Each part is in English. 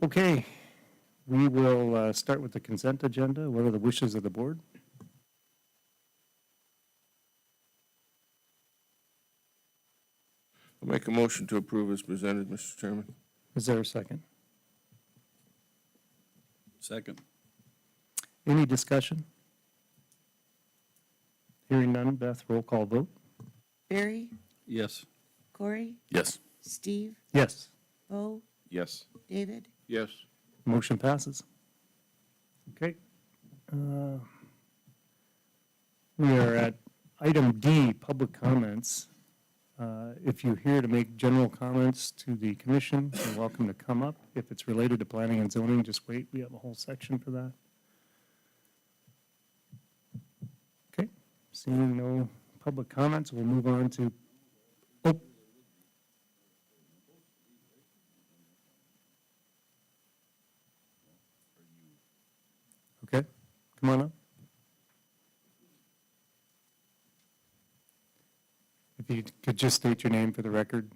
Okay, we will start with the consent agenda. What are the wishes of the board? I'll make a motion to approve as presented, Mr. Chairman. Is there a second? Second. Any discussion? Hearing none, Beth, roll call vote. Barry, Yes. Corey, Yes. Steve, Yes, Bo, Yes. David. Yes. motion passes. Okay. We are at item D, public comments. If you're here to make general comments to the commission, you're welcome to come up. If it's related to planning and zoning, just wait. We have a whole section for that. Okay, seeing no public comments, we'll move on to, oh. Okay, come on up. If you could just state your name for the record.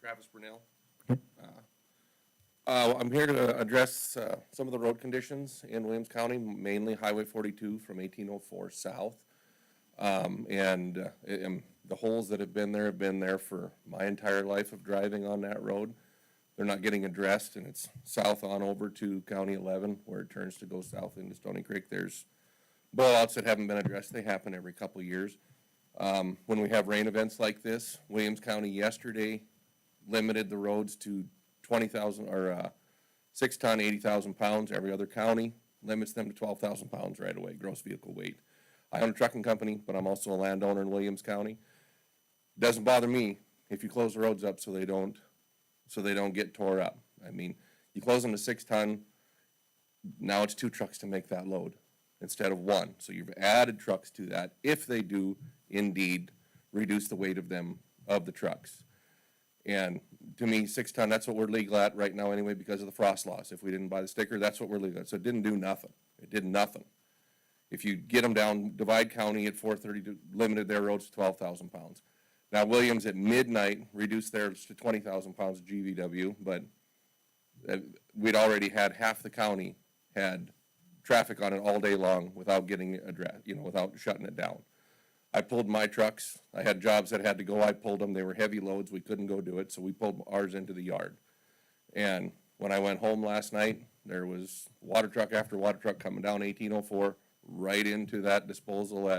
Travis Brunel. Okay. I'm here to address some of the road conditions in Williams County, mainly Highway 42 from 1804 south. The holes that have been there for my entire life of driving on that road. They're not getting addressed, and it's south on over to County 11 where it turns to go south into Stony Creek. There's blowouts that haven't been addressed. They happen every couple of years. When we have rain events like this, Williams County yesterday limited the roads to 20,000 or 6 ton, 80,000 pounds. Every other county limits them to 12,000 pounds right away, gross vehicle weight. I own a trucking company, but I'm also a landowner in Williams County. Doesn't bother me if you close the roads up so they don't get tore up. I mean, you close them to 6 ton, now it's 2 trucks to make that load instead of 1. So you've added trucks to that if they do indeed reduce the weight of the trucks. And to me, 6 ton, that's what we're legal at right now anyway because of the frost laws. If we didn't buy the sticker, that's what we're legal at. So it didn't do nothing. It did nothing. If you get them down, Divide County at 430 limited their roads to 12,000 pounds. Now Williams at midnight reduced theirs to 20,000 pounds of GVW, but we'd already had half the county had traffic on it all day long without getting it addressed, without shutting it down. I pulled my trucks. I had jobs that had to go. I pulled them. They were heavy loads. We couldn't go do it, so we pulled ours into the yard. And when I went home last night, there was water truck after water truck coming down 1804 right into that disposal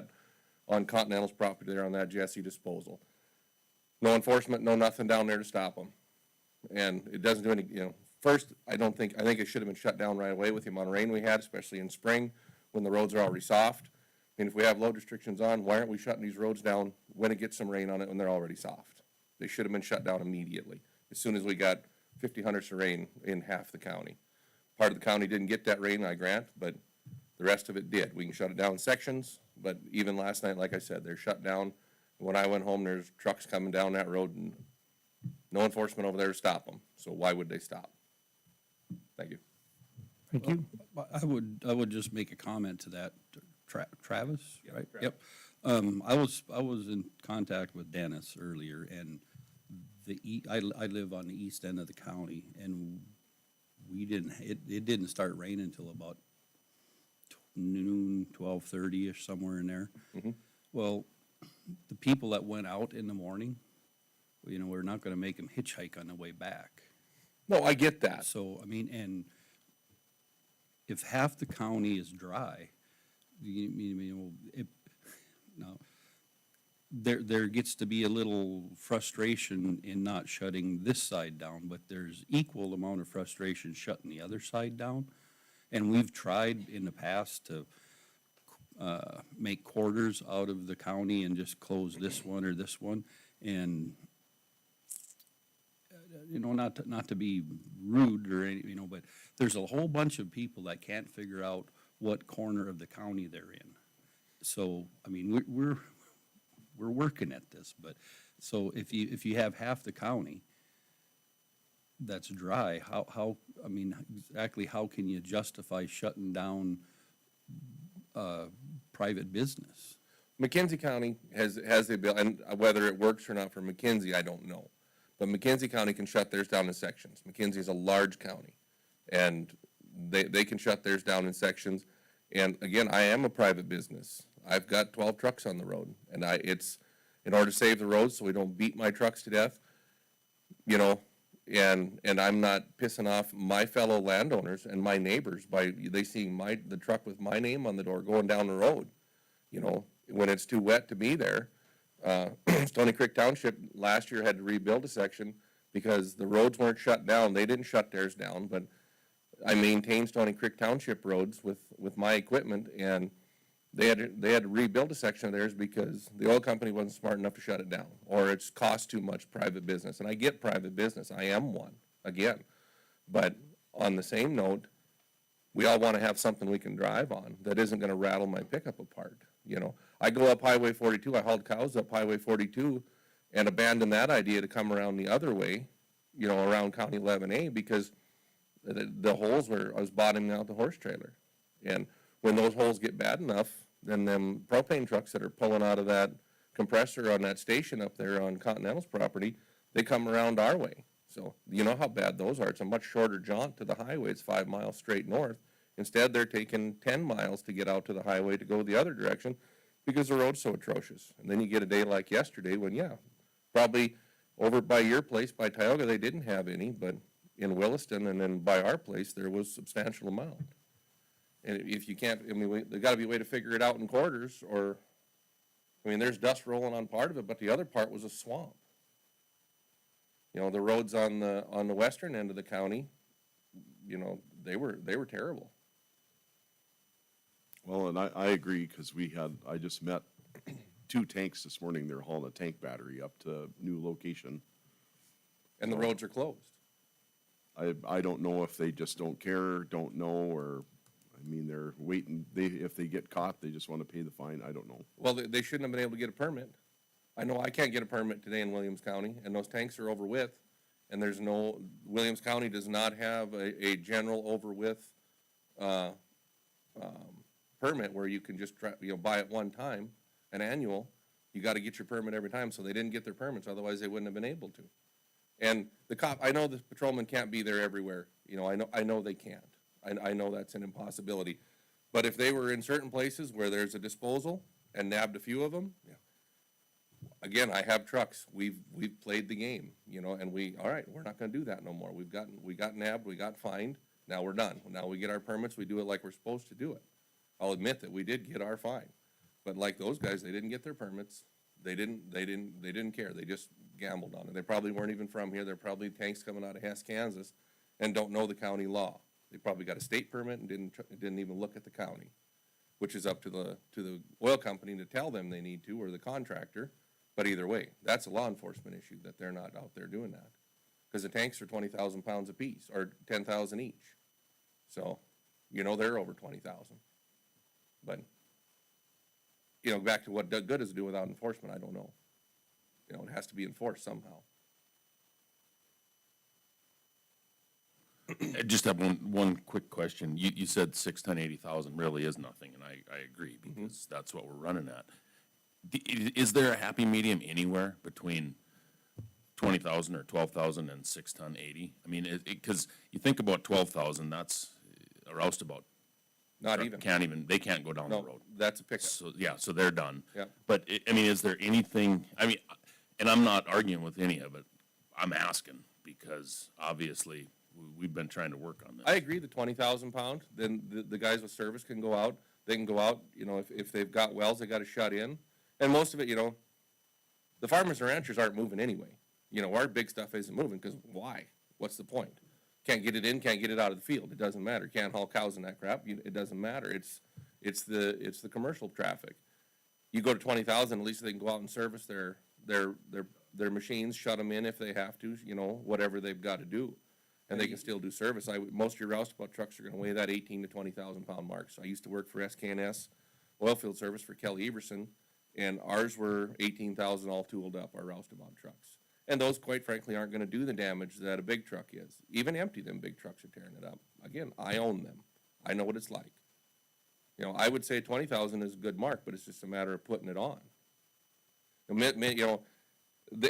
on Continental's property there on that Jesse disposal. No enforcement, no nothing down there to stop them. And it doesn't do any, first, I think it should have been shut down right away with the amount of rain we had, especially in spring when the roads are already soft. And if we have load restrictions on, why aren't we shutting these roads down when it gets some rain on it when they're already soft? They should have been shut down immediately, as soon as we got 50 hundredths of rain in half the county. Part of the county didn't get that rain, I grant, but the rest of it did. We can shut it down in sections, but even last night, like I said, they're shut down. When I went home, there's trucks coming down that road and no enforcement over there to stop them. So why would they stop? Thank you. Thank you. I would just make a comment to that. Travis, right? Yep. I was in contact with Dennis earlier, and I live on the east end of the county, and it didn't start raining until about noon, 12:30ish, somewhere in there. Mm-hmm. Well, the people that went out in the morning, we're not going to make them hitchhike on the way back. No, I get that. So, I mean, and if half the county is dry, now, there gets to be a little frustration in not shutting this side down, but there's equal amount of frustration shutting the other side down. And we've tried in the past to make quarters out of the county and just close this one or this one. And, not to be rude or anything, but there's a whole bunch of people that can't figure out what corner of the county they're in. So, I mean, we're working at this, but so if you have half the county that's dry, how exactly how can you justify shutting down private business? McKenzie County has the ability, and whether it works or not for McKenzie, I don't know. But McKenzie County can shut theirs down in sections. McKenzie is a large county. And they can shut theirs down in sections. And again, I am a private business. I've got 12 trucks on the road, and it's in order to save the roads so we don't beat my trucks to death, you know, and I'm not pissing off my fellow landowners and my neighbors by they seeing the truck with my name on the door going down the road, you know, when it's too wet to be there. Stony Creek Township last year had to rebuild a section because the roads weren't shut down. They didn't shut theirs down, but I maintained Stony Creek Township roads with my equipment, and they had to rebuild a section of theirs because the oil company wasn't smart enough to shut it down, or it's cost too much private business. And I get private business. I am one, again. But on the same note, we all want to have something we can drive on that isn't going to rattle my pickup apart. You know, I go up Highway 42, I hauled cows up Highway 42 and abandoned that idea to come around the other way, you know, around County 11A because the holes I was bottoming out the horse trailer. And when those holes get bad enough, then them propane trucks that are pulling out of that compressor on that station up there on Continental's property, they come around our way. So you know how bad those are. It's a much shorter jaunt to the highway. It's 5 miles straight north. Instead, they're taking 10 miles to get out to the highway to go the other direction because the road's so atrocious. And then you get a day like yesterday when, yeah, probably over by your place, by Tioga, they didn't have any, but in Williston and then by our place, there was substantial amount. And if you can't, I mean, there's got to be a way to figure it out in quarters, or, I mean, there's dust rolling on part of it, but the other part was a swamp. You know, the roads on the western end of the county, you know, they were terrible. Well, and I agree, because I just met 2 tanks this morning. They're hauling a tank battery up to new location. And the roads are closed. I don't know if they just don't care, don't know, or, I mean, they're waiting, if they get caught, they just want to pay the fine, I don't know. Well, they shouldn't have been able to get a permit. I know I can't get a permit today in Williams County, and those tanks are over width, and Williams County does not have a general over width, permit where you can just buy it one time, an annual. You got to get your permit every time, so they didn't get their permits, otherwise they wouldn't have been able to. And I know the patrolman can't be there everywhere, you know, I know they can't. I know that's an impossibility. But if they were in certain places where there's a disposal and nabbed a few of them, yeah. Again, I have trucks. We've played the game, you know, and all right, we're not gonna do that no more. We got nabbed, we got fined, now we're done. Now we get our permits, we do it like we're supposed to do it. I'll admit that we did get our fine. But like those guys, they didn't get their permits. They didn't care. They just gambled on it. They probably weren't even from here. They're probably tanks coming out of Hess, Kansas, and don't know the county law. They probably got a state permit and didn't even look at the county, which is up to the oil company to tell them they need to, or the contractor. But either way, that's a law enforcement issue that they're not out there doing that, because the tanks are 20,000 pounds apiece, or 10,000 each. So, you know, they're over 20,000. But, you know, back to what good does it do without enforcement, I don't know. You know, it has to be enforced somehow. I just have one quick question. You said 6 ton 80,000 really is nothing, and I agree, because that's what we're running at. Is there a happy medium anywhere between 20,000 or 12,000 and 6 ton 80? I mean, because you think about 12,000, that's a roustabout. Not even. They can't go down the No, road. that's a pickup. So, yeah, so they're done. Yeah. But, I mean, is there anything, I mean, and I'm not arguing with any of it, I'm asking, because obviously we've been trying to work on this. I agree, the 20,000 pound, then the guys with service can go out. They can go out, you know, if they've got wells, they got to shut in. And most of it, you know, the farmers and ranchers aren't moving anyway. You know, our big stuff isn't moving, because why? What's the point? Can't get it in, can't get it out of the field. It doesn't matter. Can't haul cows in that crap. It doesn't matter. It's the commercial traffic. You go to 20,000, at least they can go out and service their machines, shut them in if they have to, you know, whatever they've got to do. And they can still do service. Most of your roustabout trucks are gonna weigh that 18 to 20,000 pound mark. So I used to work for SK&S Oilfield Service for Kelly Everson, and ours were 18,000 all tooled up, our roustabout trucks. And those, quite frankly, aren't gonna do the damage that a big truck is. Even empty, them big trucks are tearing it up. Again, I own them. I know what it's like. You know, I would say 20,000 is a good mark, but it's just a matter of putting it on. You know,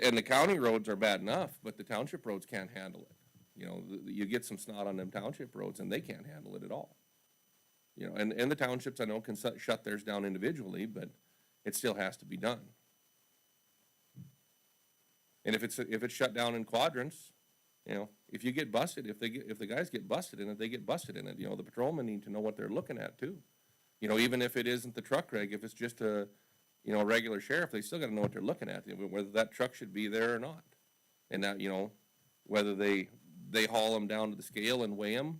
and the county roads are bad enough, but the township roads can't handle it. You know, you get some snot on them township roads and they can't handle it at all. You know, and the townships I know can shut theirs down individually, but it still has to be done. And if it's shut down in quadrants, you know, if you get busted, if the guys get busted in it, they get busted in it. You know, the patrolmen need to know what they're looking at too. You know, even if it isn't the truck reg, if it's just a, you know, a regular sheriff, they still gotta know what they're looking at, whether that truck should be there or not. And that, you know, whether they haul them down to the scale and weigh them.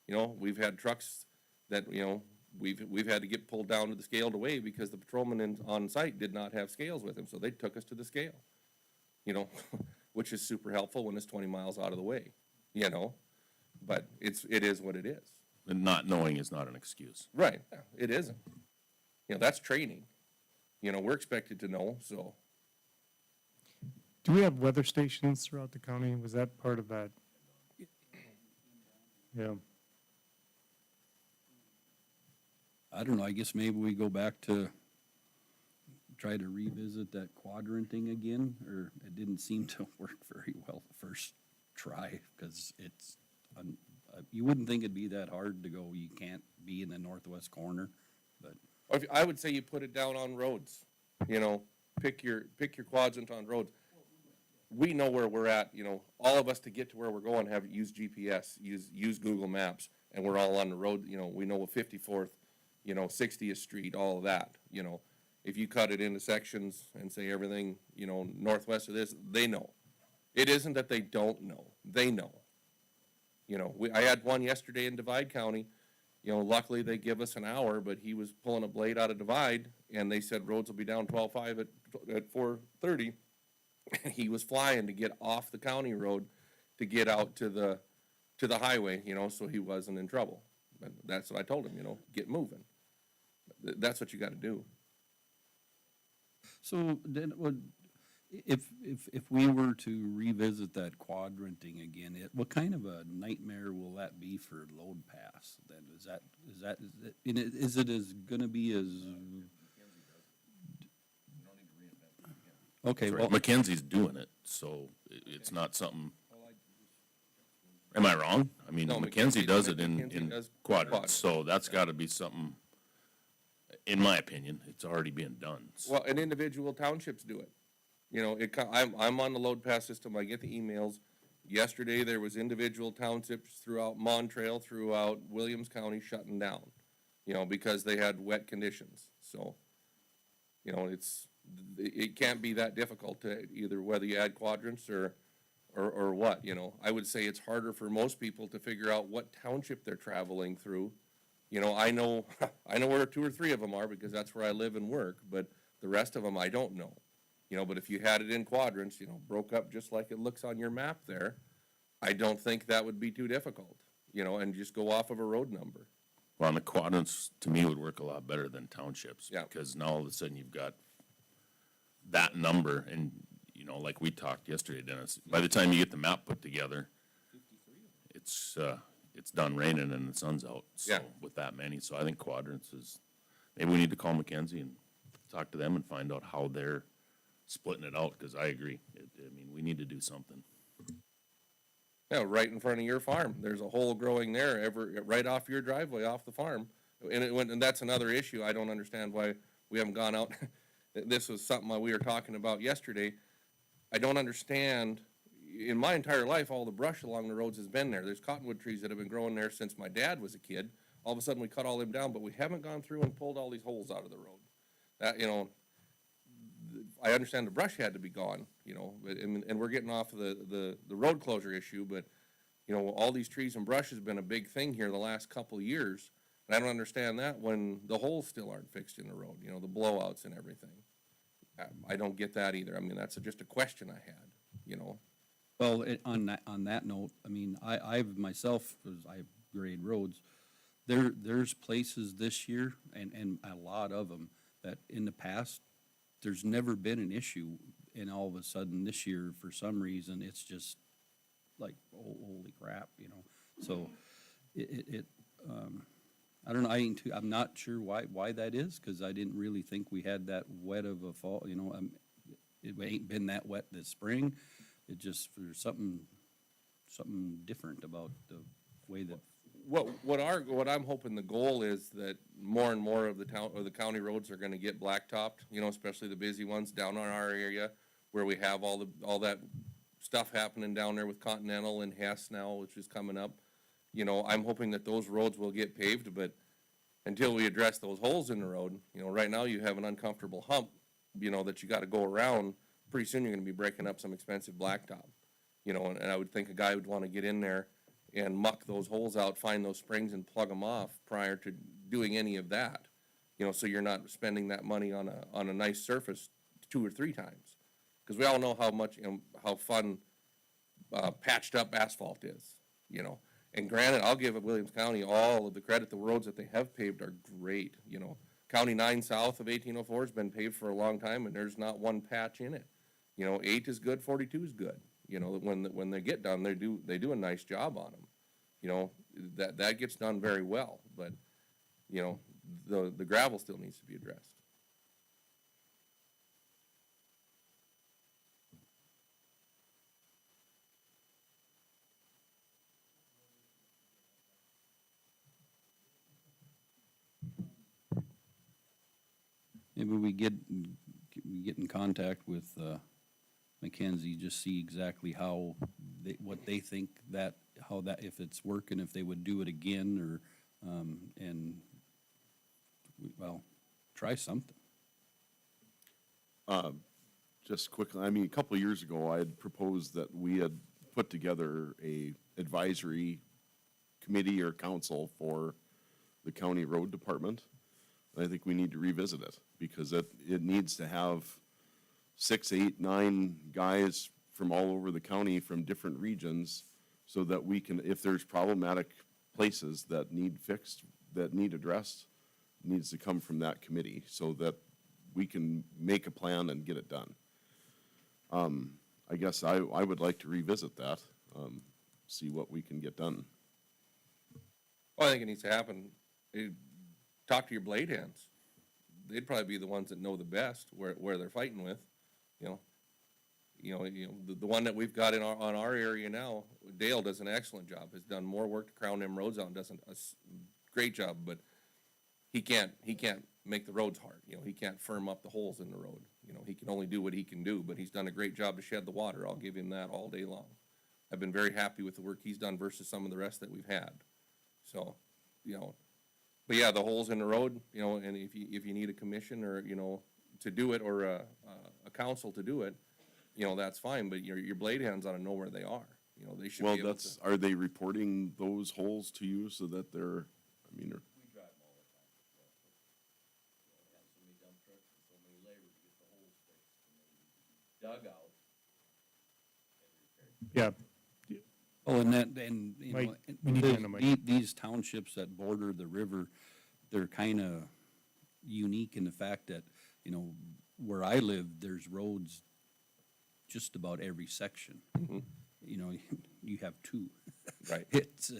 You know, we've had trucks that, you know, we've had to get pulled down to the scale to weigh because the patrolman on site did not have scales with him, so they took us to the scale. You know, which is super helpful when it's 20 miles out of the way, you know, but it is what it is. And not knowing is not an excuse. Right, yeah, it isn't. You know, that's training. You know, we're expected to know, so. Do we have weather stations throughout the county? Was that part of that? Yeah. I don't know, I guess maybe we go back to try to revisit that quadranting again, or it didn't seem to work very well the first try, because it's, you wouldn't think it'd be that hard to go, you can't be in the northwest corner, but, I would say you put it down on roads, you know, pick your quadrant on roads. We know where we're at, you know, all of us to get to where we're going have used GPS, use Google Maps, and we're all on the road, you know, we know what 54th, you know, 60th Street, all of that, you know. If you cut it into sections and say everything, you know, northwest of this, they know. It isn't that they don't know, they know. You know, I had one yesterday in Divide County, you know, luckily they give us an hour, but he was pulling a blade out of Divide, and they said roads will be down 12.5 at 4:30. He was flying to get off the county road to get out to the highway, you know, so he wasn't in trouble. But that's what I told him, you know, get moving. That's what you gotta do. so then if we were to revisit that quadranting again, what kind of a nightmare will that be for load pass then? Is it as gonna be as? Okay, well, Mackenzie's doing it, so it's not something. Am I wrong? I mean, No, Mackenzie does it Mackenzie in does quadrants, quadrants. so that's gotta be something, in my opinion, it's already being done. So- Well, and individual townships do it. You know, I'm on the load pass system, I get the emails. Yesterday, there was individual townships throughout Montrail, throughout Williams County shutting down, you know, because they had wet conditions, so. You know, it can't be that difficult to either whether you add quadrants or what, you know. I would say it's harder for most people to figure out what township they're traveling through. You know, I know where 2 or 3 of them are because that's where I live and work, but the rest of them I don't know. You know, but if you had it in quadrants, you know, broke up just like it looks on your map there, I don't think that would be too difficult, you know, and just go off of a road number. Well, and the quadrants, to me, would work a lot better than townships. Yeah. Because now all of a sudden you've got that number, and, you know, like we talked yesterday, Dennis, by the time you get the map put together, it's done raining and the sun's out. So, Yeah. with that many, so I think quadrants is, maybe we need to call Mackenzie and talk to them and find out how they're splitting it out, because I agree. I mean, we need to do something. Yeah, right in front of your farm. There's a hole growing there, right off your driveway, off the farm. And that's another issue. I don't understand why we haven't gone out. This was something that we were talking about yesterday. I don't understand, in my entire life, all the brush along the roads has been there. There's cottonwood trees that have been growing there since my dad was a kid. All of a sudden, we cut all them down, but we haven't gone through and pulled all these holes out of the road. That, you know, I understand the brush had to be gone, you know, but, and we're getting off of the road closure issue, but, you know, all these trees and brush has been a big thing here the last couple of years. And I don't understand that when the holes still aren't fixed in the road, you know, the blowouts and everything. I don't get that either. I mean, that's just a question I had, you know. well, on that note, I mean, I've myself, because I grade roads, there's places this year, and a lot of them, that in the past, there's never been an issue, and all of a sudden this year, for some reason, it's just like, oh, holy crap, you know? So I don't know, I'm not sure why that is, because I didn't really think we had that wet of a fall, you know, it ain't been that wet this spring. It just, there's something something different about the way that, What I'm hoping the goal is that more and more of the town, or the county roads are gonna get blacktopped, you know, especially the busy ones down on our area, where we have all that stuff happening down there with Continental and Hess now, which is coming up. You know, I'm hoping that those roads will get paved, but until we address those holes in the road, you know, right now you have an uncomfortable hump, you know, that you gotta go around. Pretty soon you're gonna be breaking up some expensive blacktop, you know, and I would think a guy would wanna get in there and muck those holes out, find those springs and plug them off prior to doing any of that. You know, so you're not spending that money on a nice surface 2 or 3 times. Cause we all know how much, you know, how fun, patched up asphalt is, you know. And granted, I'll give Williams County all of the credit, the roads that they have paved are great, you know. County 9 south of 1804 has been paved for a long time and there's not one patch in it. You know, 8 is good, 42 is good. You know, when they get done, they do a nice job on them. You know, that gets done very well, but, you know, the gravel still needs to be addressed. maybe we get in contact with, Mackenzie, just see exactly how what they think that, how that, if it's working, if they would do it again, or, and, well, try something. Just quickly, I mean, a couple of years ago, I had proposed that we had put together a advisory committee or council for the county road department. I think we need to revisit it, because it needs to have 6, 8, 9 guys from all over the county from different regions, so that we can, if there's problematic places that need fixed, that need addressed, it needs to come from that committee, so that we can make a plan and get it done. I guess I would like to revisit that, see what we can get done. Well, I think it needs to happen. Talk to your blade hands. They'd probably be the ones that know the best where they're fighting with, you know. The one that we've got on our area now, Dale does an excellent job, has done more work to crown them roads out, and does a great job, but he can't make the roads hard, you know, he can't firm up the holes in the road. You know, he can only do what he can do, but he's done a great job to shed the water. I'll give him that all day long. I've been very happy with the work he's done versus some of the rest that we've had. So, you know, but yeah, the holes in the road, you know, and if you need a commission, or, you know, to do it, or a council to do it, you know, that's fine, but your blade hands ought to know where they are. You know, they should be Well, able to. are they reporting those holes to you so that they're, I mean, they're, We drive them all the time. We have so many dump trucks and so many labor to get the holes fixed, and they dug out and repaired. Yeah, Oh, and you Mike, know, we need to end the mic. these townships that border the river, they're kind of unique in the fact that, you know, where I live, there's roads just about every section. You know, you have 2. Right. It's,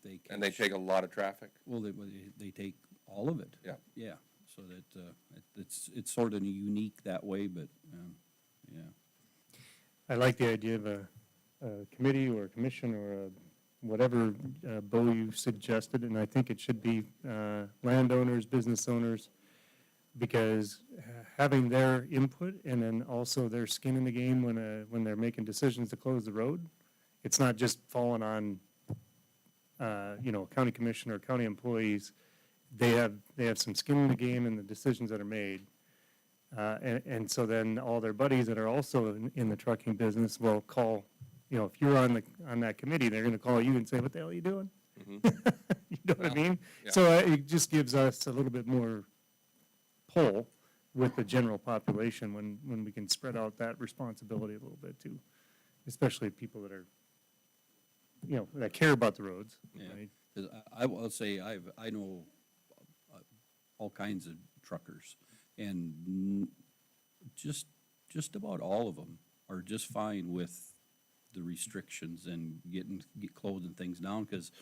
they. And they take a lot of traffic. Well, they take all of it. Yeah. Yeah, so that, it's sort of unique that way, but, yeah. I like the idea of a committee or a commission or whatever, Bo, you suggested, and I think it should be landowners, business owners, because having their input and then also their skin in the game when they're making decisions to close the road, it's not just falling on, you know, county commission or county employees. They have some skin in the game in the decisions that are made. And so then all their buddies that are also in the trucking business will call, you know, if you're on that committee, they're gonna call you and say, what the hell are you doing? You know what I mean? Yeah. So it just gives us a little bit more pull with the general population when we can spread out that responsibility a little bit too, especially people that are, you know, that care about the roads, Yeah. right? 'Cause I will say, I know all kinds of truckers, and just about all of them are just fine with the restrictions and closing things down, because,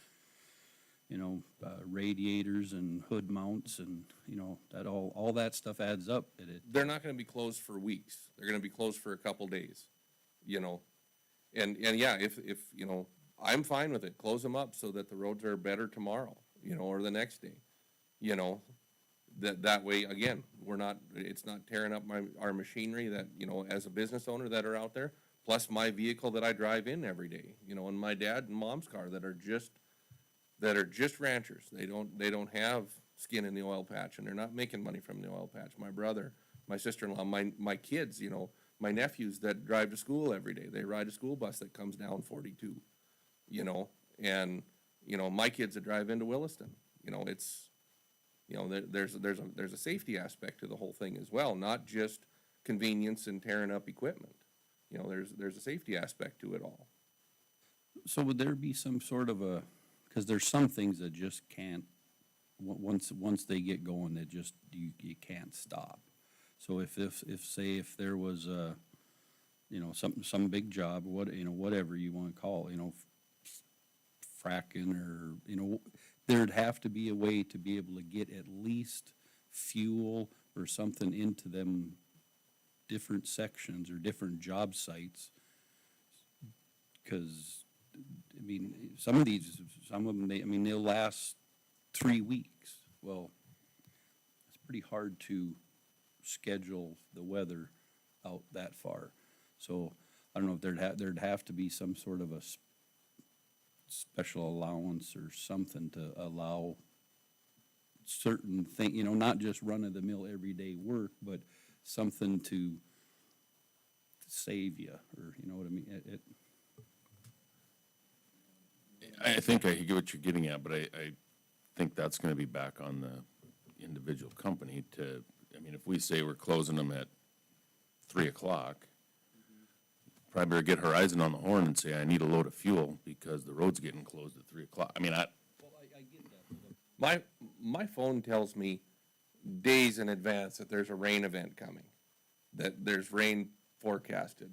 you know, radiators and hood mounts and, you know, that all that stuff adds up. They're not gonna be closed for weeks. They're gonna be closed for a couple days, you know. And yeah, if, you know, I'm fine with it, close them up so that the roads are better tomorrow, you know, or the next day. You know, that way, again, it's not tearing up our machinery that, you know, as a business owner that are out there, plus my vehicle that I drive in every day, you know, and my dad and mom's car that are just ranchers. They don't have skin in the oil patch, and they're not making money from the oil patch. My brother, my sister-in-law, my kids, you know, my nephews that drive to school every day, they ride a school bus that comes down 42, you know, and, you know, my kids that drive into Williston, you know, it's, you know, there's a safety aspect to the whole thing as well, not just convenience and tearing up equipment. You know, there's a safety aspect to it all. So would there be some sort of a, because there's some things that just can't, once they get going, that just, you can't stop. So if say, if there was a, you know, some big job, you know, whatever you want to call it, you know, fracking or, you know, there'd have to be a way to be able to get at least fuel or something into them different sections or different job sites. Because, I mean, some of them, they'll last 3 weeks. Well, it's pretty hard to schedule the weather out that far. So I don't know if there'd have to be some sort of a special allowance or something to allow certain thing, you know, not just run-of-the-mill everyday work, but something to save you, or, you know what I mean? I think I get what you're getting at, but I think that's gonna be back on the individual company to, I mean, if we say we're closing them at 3:00, probably better get Horizon on the horn and say, I need a load of fuel because the road's getting closed at 3:00. I mean, I get that. My phone tells me days in advance that there's a rain event coming, that there's rain forecasted,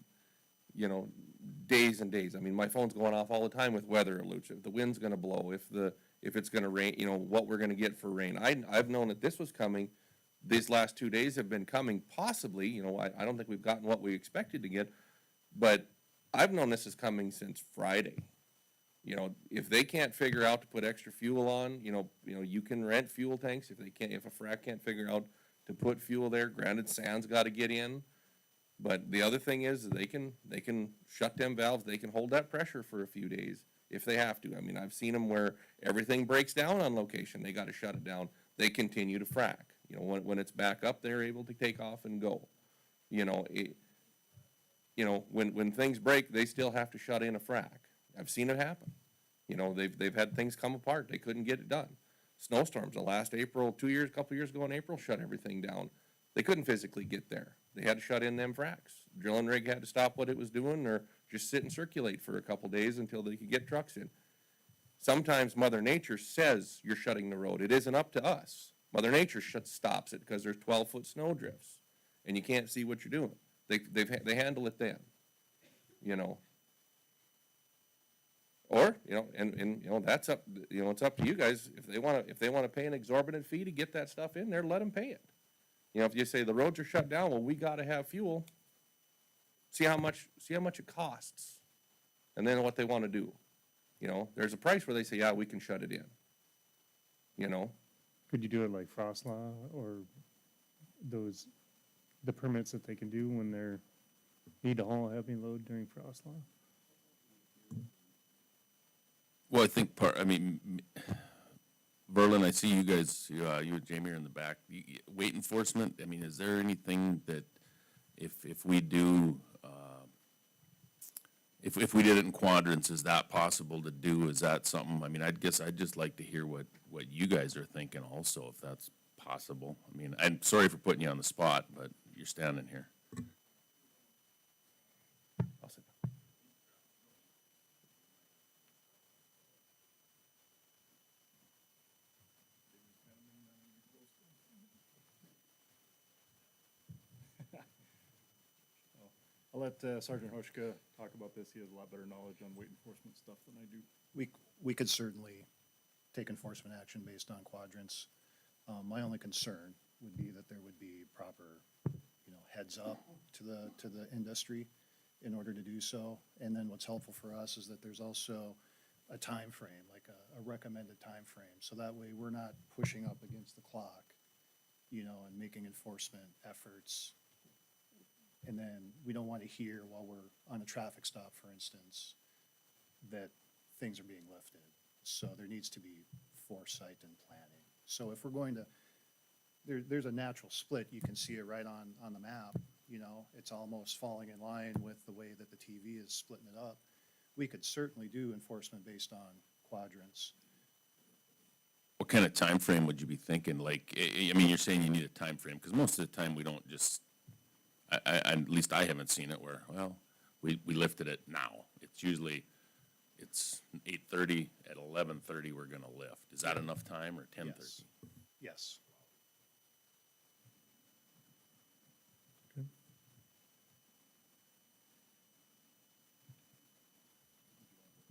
you know, days and days. I mean, my phone's going off all the time with weather alerts. If the wind's gonna blow, if it's gonna rain, you know, what we're gonna get for rain. I've known that this was coming. These last 2 days have been coming, possibly, you know, I don't think we've gotten what we expected to get, but I've known this is coming since Friday. You know, if they can't figure out to put extra fuel on, you know, you can rent fuel tanks. If a frac can't figure out to put fuel there, granted, sand's gotta get in. But the other thing is, they can shut them valves, they can hold that pressure for a few days if they have to. I mean, I've seen them where everything breaks down on location, they gotta shut it down. They continue to frac. You know, when it's back up, they're able to take off and go. You know, when things break, they still have to shut in a frac. I've seen it happen. You know, they've had things come apart, they couldn't get it done. Snowstorms, the last April, couple years ago in April, shut everything down. They couldn't physically get there. They had to shut in them fracs. Drilling rig had to stop what it was doing or just sit and circulate for a couple days until they could get trucks in. Sometimes Mother Nature says you're shutting the road. It isn't up to us. Mother Nature stops it because there's 12-foot snow drifts and you can't see what you're doing. They handle it then, you know. Or, you know, and you know, that's up, you know, it's up to you guys. If they want to pay an exorbitant fee to get that stuff in there, let them pay it. You know, if you say the roads are shut down, well, we gotta have fuel. See how much it costs, and then what they wanna do. You know, there's a price where they say, yeah, we can shut it in. You know, Could you do it like frost law or the permits that they can do when they're, need to haul a heavy load during frost law? well, I think Berlin, I see you guys, you and Jamie are in the back. Weight enforcement, I mean, is there anything that if we do, if we did it in quadrants, is that possible to do? Is that something, I mean, I guess I'd just like to hear what you guys are thinking also, if that's possible. I mean, I'm sorry for putting you on the spot, but you're standing here. I'll sit down. I'll let Sergeant Hoshka talk about this. He has a lot better knowledge on weight enforcement stuff than I do. We could certainly take enforcement action based on quadrants. My only concern would be that there would be proper, you know, heads up to the industry. in order to do so. And then what's helpful for us is that there's also a time frame, like a recommended time frame. So that way we're not pushing up against the clock, you know, and making enforcement efforts. And then we don't want to hear while we're on a traffic stop, for instance, that things are being lifted. So there needs to be foresight and planning. So if we're going to, there's a natural split. You can see it right on the map. You know, it's almost falling in line with the way that the TV is splitting it up. We could certainly do enforcement based on quadrants. What kind of time frame would you be thinking? Like, I mean, you're saying you need a time frame, because most of the time we don't just, at least I haven't seen it where, well, we lifted it now. It's usually, it's 8:30, at 11:30 we're gonna lift. Is that enough time, or 10:30? Yes. Yes.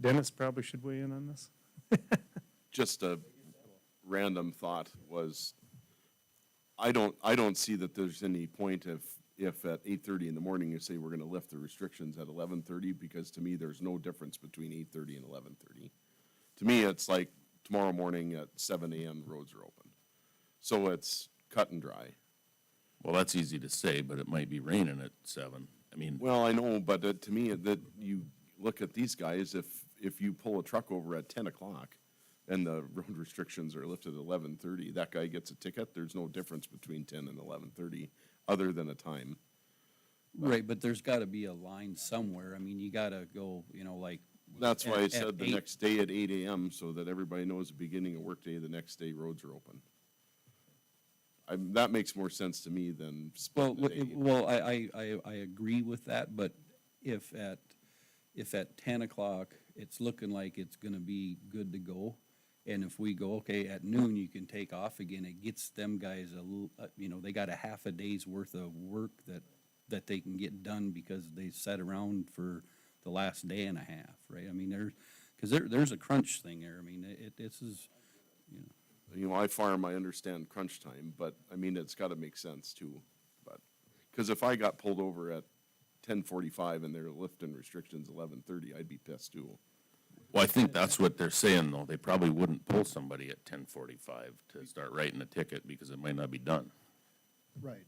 Dennis probably should weigh in on this. Just a random thought was, I don't see that there's any point if at 8:30 in the morning you say we're gonna lift the restrictions at 11:30, because to me, there's no difference between 8:30 and 11:30. To me, it's like tomorrow morning at 7 AM, roads are open. So it's cut and dry. Well, that's easy to say, but it might be raining at 7. I mean, Well, I know, but to me, that you look at these guys, if you pull a truck over at 10 o'clock and the road restrictions are lifted at 11:30, that guy gets a ticket. There's no difference between 10 and 11:30, other than a time. Right, but there's gotta be a line somewhere. I mean, you gotta go, you know, like. That's why I at said the 8. next day at 8 AM, so that everybody knows the beginning of workday, the next day roads are open. That makes more sense to me than Well, splitting the day. well, I agree with that, but if at 10 o'clock, it's looking like it's gonna be good to go, and if we go, okay, at noon, you can take off again, it gets them guys a little, you know, they got a half a day's worth of work that they can get done because they sat around for the last day and a half, right? I mean, there's a crunch thing there. I mean, this is, you know. You know, I farm, I understand crunch time, but I mean, it's gotta make sense too. But, cause if I got pulled over at 10:45 and they're lifting restrictions 11:30, I'd be pissed too. well, I think that's what they're saying, though. They probably wouldn't pull somebody at 10:45 to start writing a ticket, because it might not be done. Right.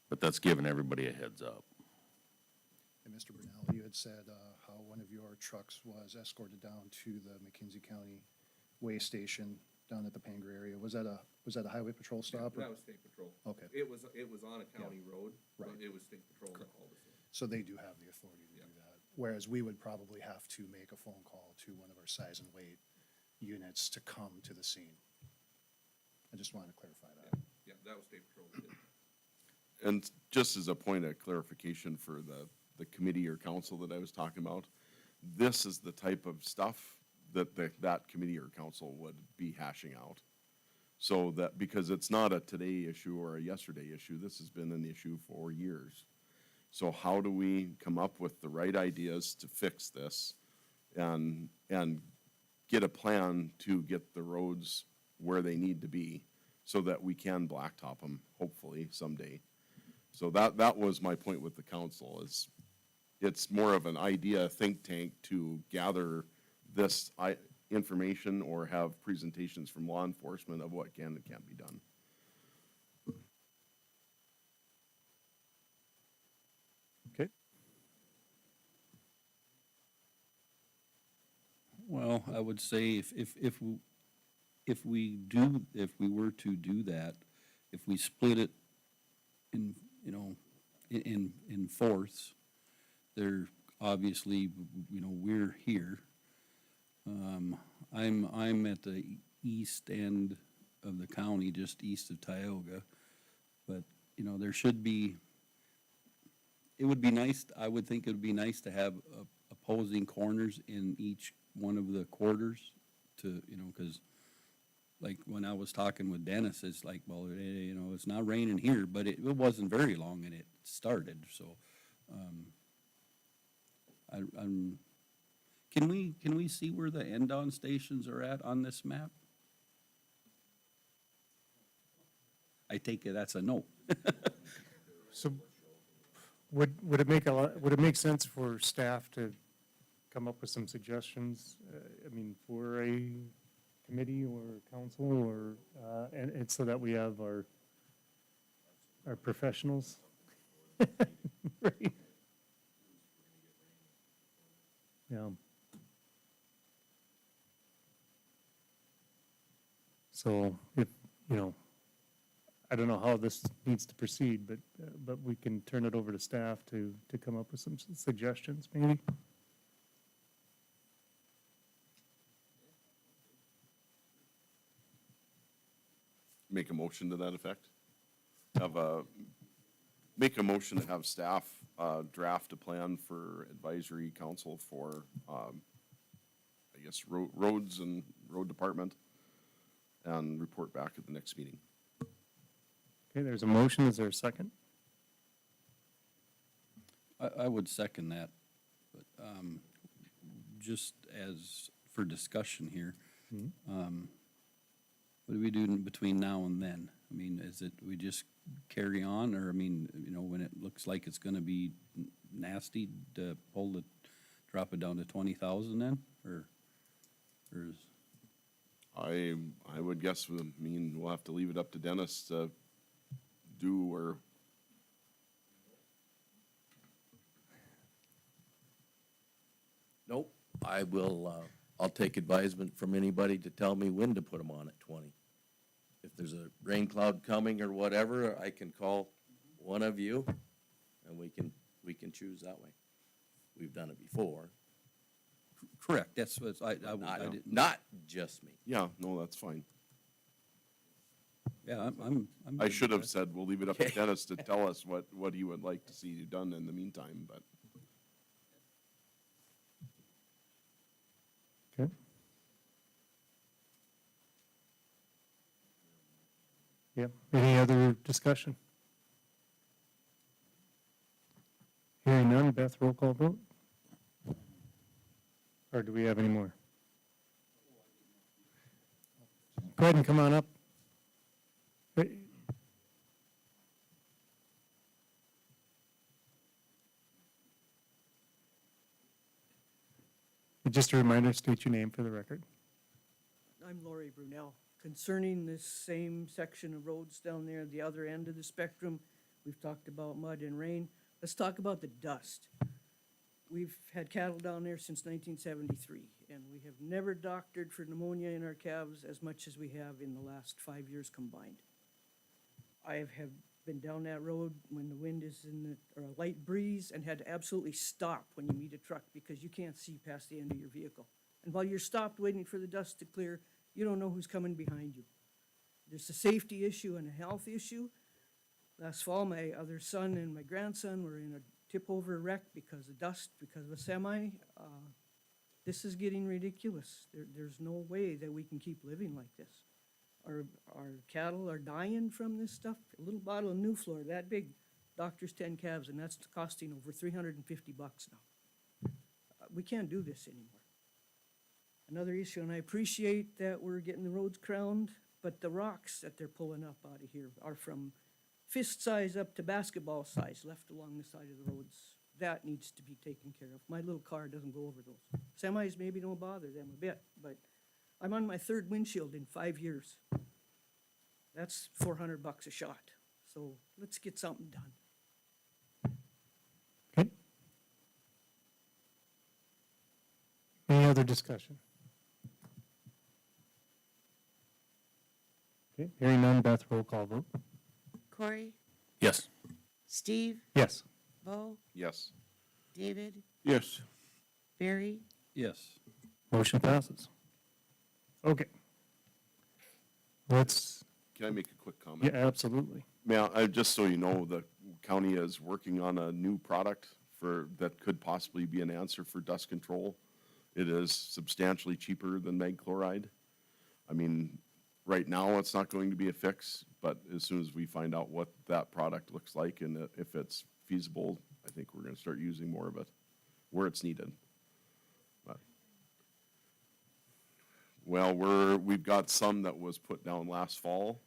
But that's giving everybody a heads up. And Mr. Brunel, you had said how one of your trucks was escorted down to the McKinsey County Way Station down at the Pangre area. Was that a highway patrol stop? or- That was state patrol. Okay. It was on a county road, but Right. it was state patrol that hauled us in. So they do have the authority to do that. Whereas we would probably have to make a phone call to one of our size and weight units to come to the scene. I just wanted to clarify that. Yeah, that was state patrol that did it. And just as a point of clarification for the committee or council that I was talking about, this is the type of stuff that that committee or council would be hashing out. So that, because it's not a today issue or a yesterday issue, this has been an issue for years. So how do we come up with the right ideas to fix this and get a plan to get the roads where they need to be so that we can blacktop them, hopefully someday. So that was my point with the council, is it's more of an idea think tank to gather this information or have presentations from law enforcement of what can and can't be done. Okay. Well, I would say if we were to do that, if we split it in, you know, in fourths, there, obviously, you know, we're here. I'm at the east end of the county, just east of Tioga, but, you know, there should be, it would be nice, I would think it would be nice to have opposing corners in each one of the quarters to, you know, because like when I was talking with Dennis, it's like, well, you know, it's not raining here, but it wasn't very long and it started, so, can we see where the end-on stations are at on this map? I take it that's a no. So Would it make would it make sense for staff to come up with some suggestions? I mean, for a committee or council or, and so that we have our professionals? Right. Yeah. So if, I don't know how this needs to proceed, but we can turn it over to staff to come up with some suggestions, maybe? Make a motion to that effect? Make a motion to have staff, draft a plan for advisory council for, I guess, roads and road department, and report back at the next meeting. Okay, there's a motion. Is there a second? I would second that, but, just as for discussion here, what do we do in between now and then? I mean, is it, we just carry on, or, I mean, when it looks like it's gonna be nasty to drop it down to 20,000 then, or is? I would guess, we'll have to leave it up to Dennis to do, or, Nope, I will, I'll take advisement from anybody to tell me when to put them on at 20. If there's a rain cloud coming or whatever, I can call one of you, and we can choose that way. We've done it before, Correct, that's what I didn't, not just me. yeah, no, that's fine. yeah, I'm. I good should with have that. said, we'll leave it up to Dennis to tell us what he would like to see done in the meantime, but. Okay. Yeah, any other discussion? Hearing none, Beth, roll call vote? Or do we have any more? Go ahead and come on up. Hey. Just a reminder, state your name for the record. I'm Lori Brunel. Concerning this same section of roads down there, the other end of the spectrum, we've talked about mud and rain. Let's talk about the dust. We've had cattle down there since 1973, and we have never doctored for pneumonia in our calves as much as we have in the last 5 years combined. I have been down that road when the wind is or a light breeze, and had to absolutely stop when you meet a truck because you can't see past the end of your vehicle. And while you're stopped waiting for the dust to clear, you don't know who's coming behind you. There's a safety issue and a health issue. Last fall, my other son and my grandson were in a tip-over wreck because of dust, because of a semi. This is getting ridiculous. There's no way that we can keep living like this. Our cattle are dying from this stuff. A little bottle of Nuflor, that big, doctor's 10 calves, and that's costing over $350 now. We can't do this anymore. Another issue, and I appreciate that we're getting the roads crowned, but the rocks that they're pulling up out of here are from fist size up to basketball size left along the side of the roads. That needs to be taken care of. My little car doesn't go over those. Semis maybe don't bother them a bit, but I'm on my third windshield in 5 years. That's $400 a shot. So let's get something done. Okay. Any other discussion? Okay, hearing none, Beth, roll call vote. Corey, Yes. Steve, Yes. Bo, Yes. David, Yes. Barry, Yes. Motion passes. Okay. Let's, Can I make a quick comment? yeah, absolutely. Just so you know, the county is working on a new product that could possibly be an answer for dust control. It is substantially cheaper than mag chloride. I mean, right now, it's not going to be a fix, but as soon as we find out what that product looks like and if it's feasible, I think we're gonna start using more of it where it's needed. But, well, we've got some that was put down last fall,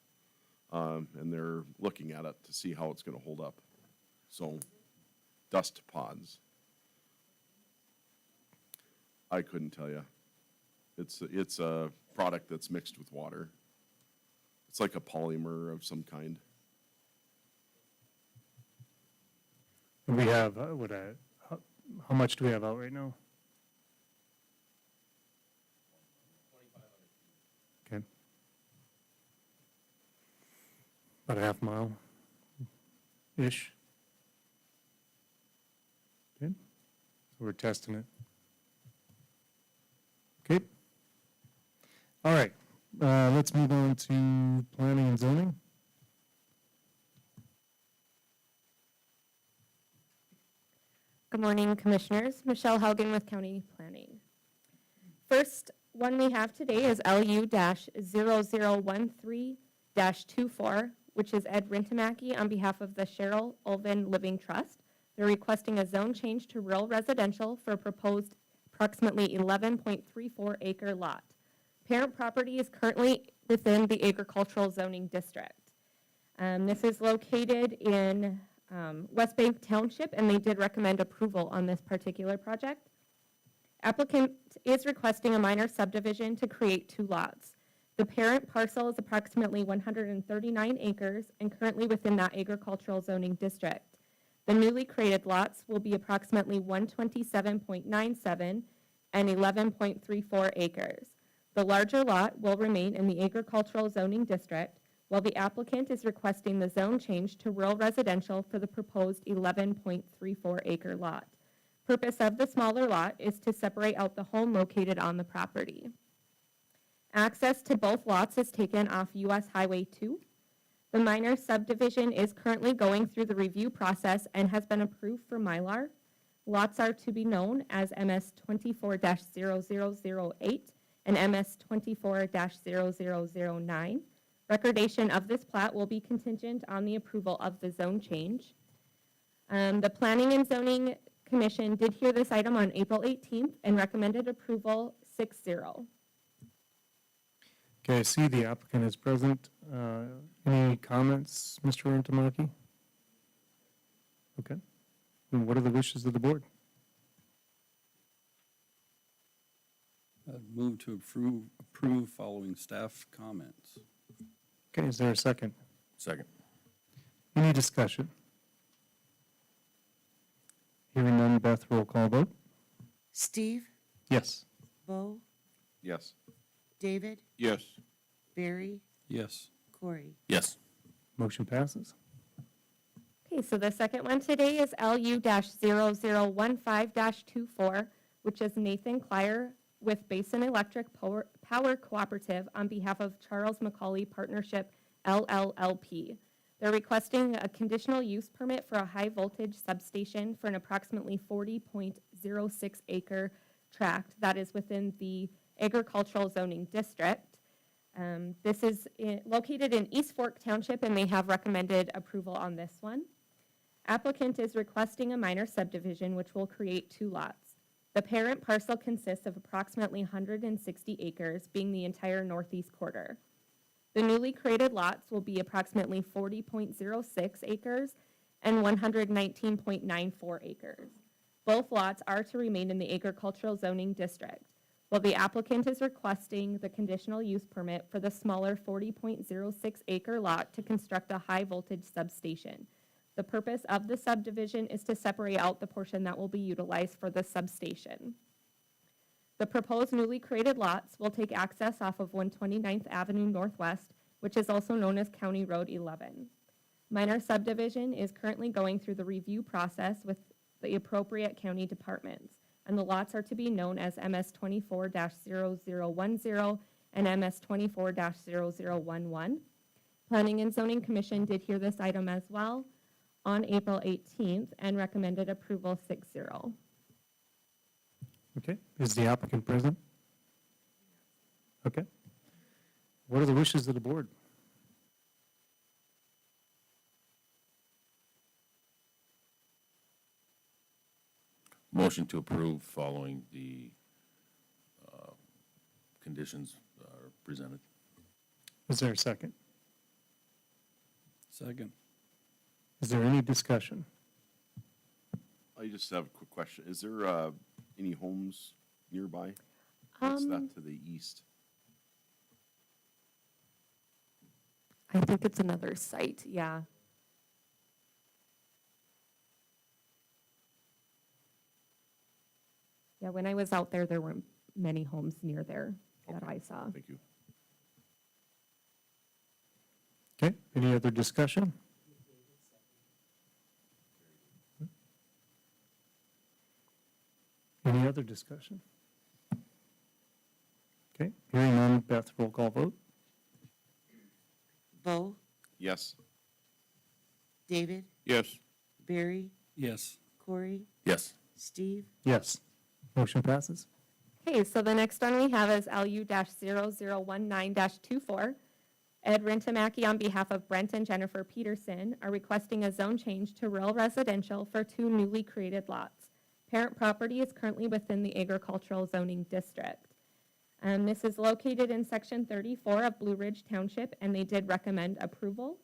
and they're looking at it to see how it's gonna hold up. So, dust pods. I couldn't tell you. It's a product that's mixed with water. It's like a polymer of some kind. We have, how much do we have out right now? Okay. About a half mile-ish. Okay, so we're testing it. Okay. All right, let's move on to planning and zoning. Good morning, Commissioners. Michelle Haugen with County Planning. First one we have today is LU-0013-24, which is Ed Rintamaki on behalf of the Cheryl Ulvin Living Trust. They're requesting a zone change to rural residential for a proposed approximately 11.34 acre lot. Parent property is currently within the agricultural zoning district. This is located in West Bank Township, and they did recommend approval on this particular project. Applicant is requesting a minor subdivision to create 2 lots. The parent parcel is approximately 139 acres and currently within that agricultural zoning district. The newly created lots will be approximately 127.97 and 11.34 acres. The larger lot will remain in the agricultural zoning district, while the applicant is requesting the zone change to rural residential for the proposed 11.34 acre lot. Purpose of the smaller lot is to separate out the home located on the property. Access to both lots is taken off US Highway 2. The minor subdivision is currently going through the review process and has been approved for Mylar. Lots are to be known as MS 24-0008 and MS 24-0009. Recordation of this plat will be contingent on the approval of the zone change. The Planning and Zoning Commission did hear this item on April 18th and recommended approval 6-0. Okay, I see the applicant is present. Any comments, Mr. Rintamaki? Okay. And what are the wishes of the board? Move to approve following staff comments. Okay, is there a second? Second. Any discussion? Hearing none, Beth, roll call vote. Steve, Yes. Bo, Yes. David, Yes. Barry, Yes. Corey. Yes. Motion passes. Okay, so the second one today is LU-0015-24, which is Nathan Clyer with Basin Electric Power Cooperative on behalf of Charles Macaulay Partnership, LLLP. They're requesting a conditional use permit for a high voltage substation for an approximately 40.06 acre tract that is within the agricultural zoning district. This is located in East Fork Township, and they have recommended approval on this one. Applicant is requesting a minor subdivision, which will create 2 lots. The parent parcel consists of approximately 160 acres, being the entire northeast quarter. The newly created lots will be approximately 40.06 acres and 119.94 acres. Both lots are to remain in the agricultural zoning district, while the applicant is requesting the conditional use permit for the smaller 40.06 acre lot to construct a high voltage substation. The purpose of the subdivision is to separate out the portion that will be utilized for the substation. The proposed newly created lots will take access off of 129th Avenue Northwest, which is also known as County Road 11. Minor subdivision is currently going through the review process with the appropriate county departments, and the lots are to be known as MS 24-0010 and MS 24-0011. Planning and Zoning Commission did hear this item as well on April 18th and recommended approval 6-0. Okay, is the applicant present? Okay. What are the wishes of the board? Motion to approve following the conditions presented. Is there a second? Second. Is there any discussion? I just have a quick question. Is there, any homes nearby? What's that to the east? I think it's another site, yeah. Yeah, when I was out there, there weren't many homes near there that I saw. Thank you. Okay, any other discussion? Any other discussion? Okay, hearing none, Beth, roll call vote. Bo, Yes. David, Yes. Barry, Yes. Corey, Yes. Steve, Yes. Motion passes. Okay, so the next one we have is LU-0019-24. Ed Rintamaki, on behalf of Brent and Jennifer Peterson, are requesting a zone change to rural residential for 2 newly created lots. Parent property is currently within the agricultural zoning district. This is located in section 34 of Blue Ridge Township, and they did recommend approval.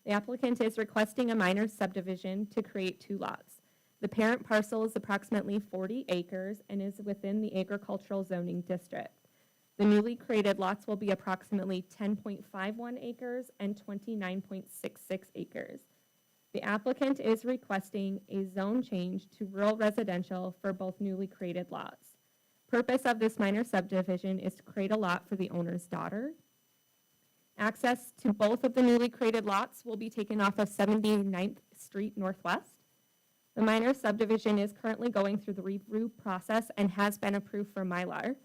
The applicant is requesting a minor subdivision to create 2 lots. The parent parcel is approximately 40 acres and is within the agricultural zoning district. The newly created lots will be approximately 10.51 acres and 29.66 acres. The applicant is requesting a zone change to rural residential for both newly created lots. Purpose of this minor subdivision is to create a lot for the owner's daughter. Access to both of the newly created lots will be taken off of 79th Street Northwest. The minor subdivision is currently going through the review process and has been approved for Mylar.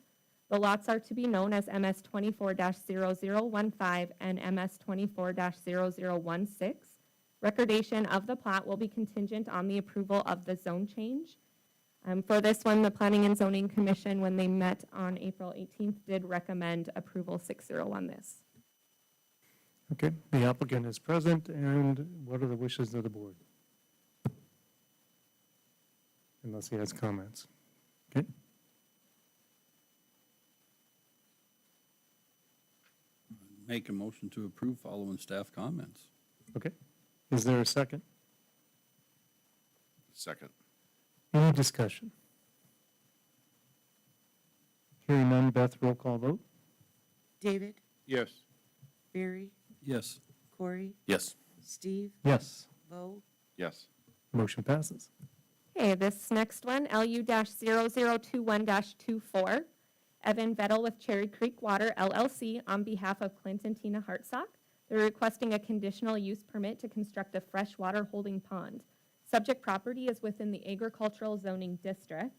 The lots are to be known as MS 24-0015 and MS 24-0016. Recordation of the plat will be contingent on the approval of the zone change. For this one, the Planning and Zoning Commission, when they met on April 18th, did recommend approval 6-0 on this. Okay, the applicant is present, and what are the wishes of the board? Unless he has comments. Okay, Make a motion to approve following staff comments. okay. Is there a second? Second. Any discussion? Hearing none, Beth, roll call vote. David, Yes. Barry, Yes. Corey, Yes. Steve, Yes. Bo, Yes. Motion passes. Okay, this next one, LU-0021-24. Evan Vettel with Cherry Creek Water LLC on behalf of Clint and Tina Hartsock. They're requesting a conditional use permit to construct a freshwater holding pond. Subject property is within the agricultural zoning district.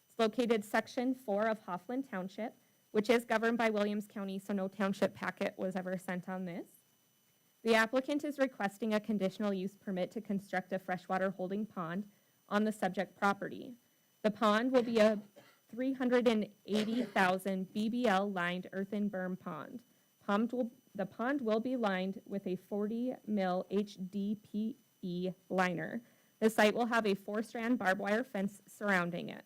It's located section 4 of Hoffland Township, which is governed by Williams County, so no township packet was ever sent on this. The applicant is requesting a conditional use permit to construct a freshwater holding pond on the subject property. The pond will be a 380,000 BBL lined earthen berm pond. The pond will be lined with a 40 mil HDPE liner. The site will have a 4-strand barbed wire fence surrounding it.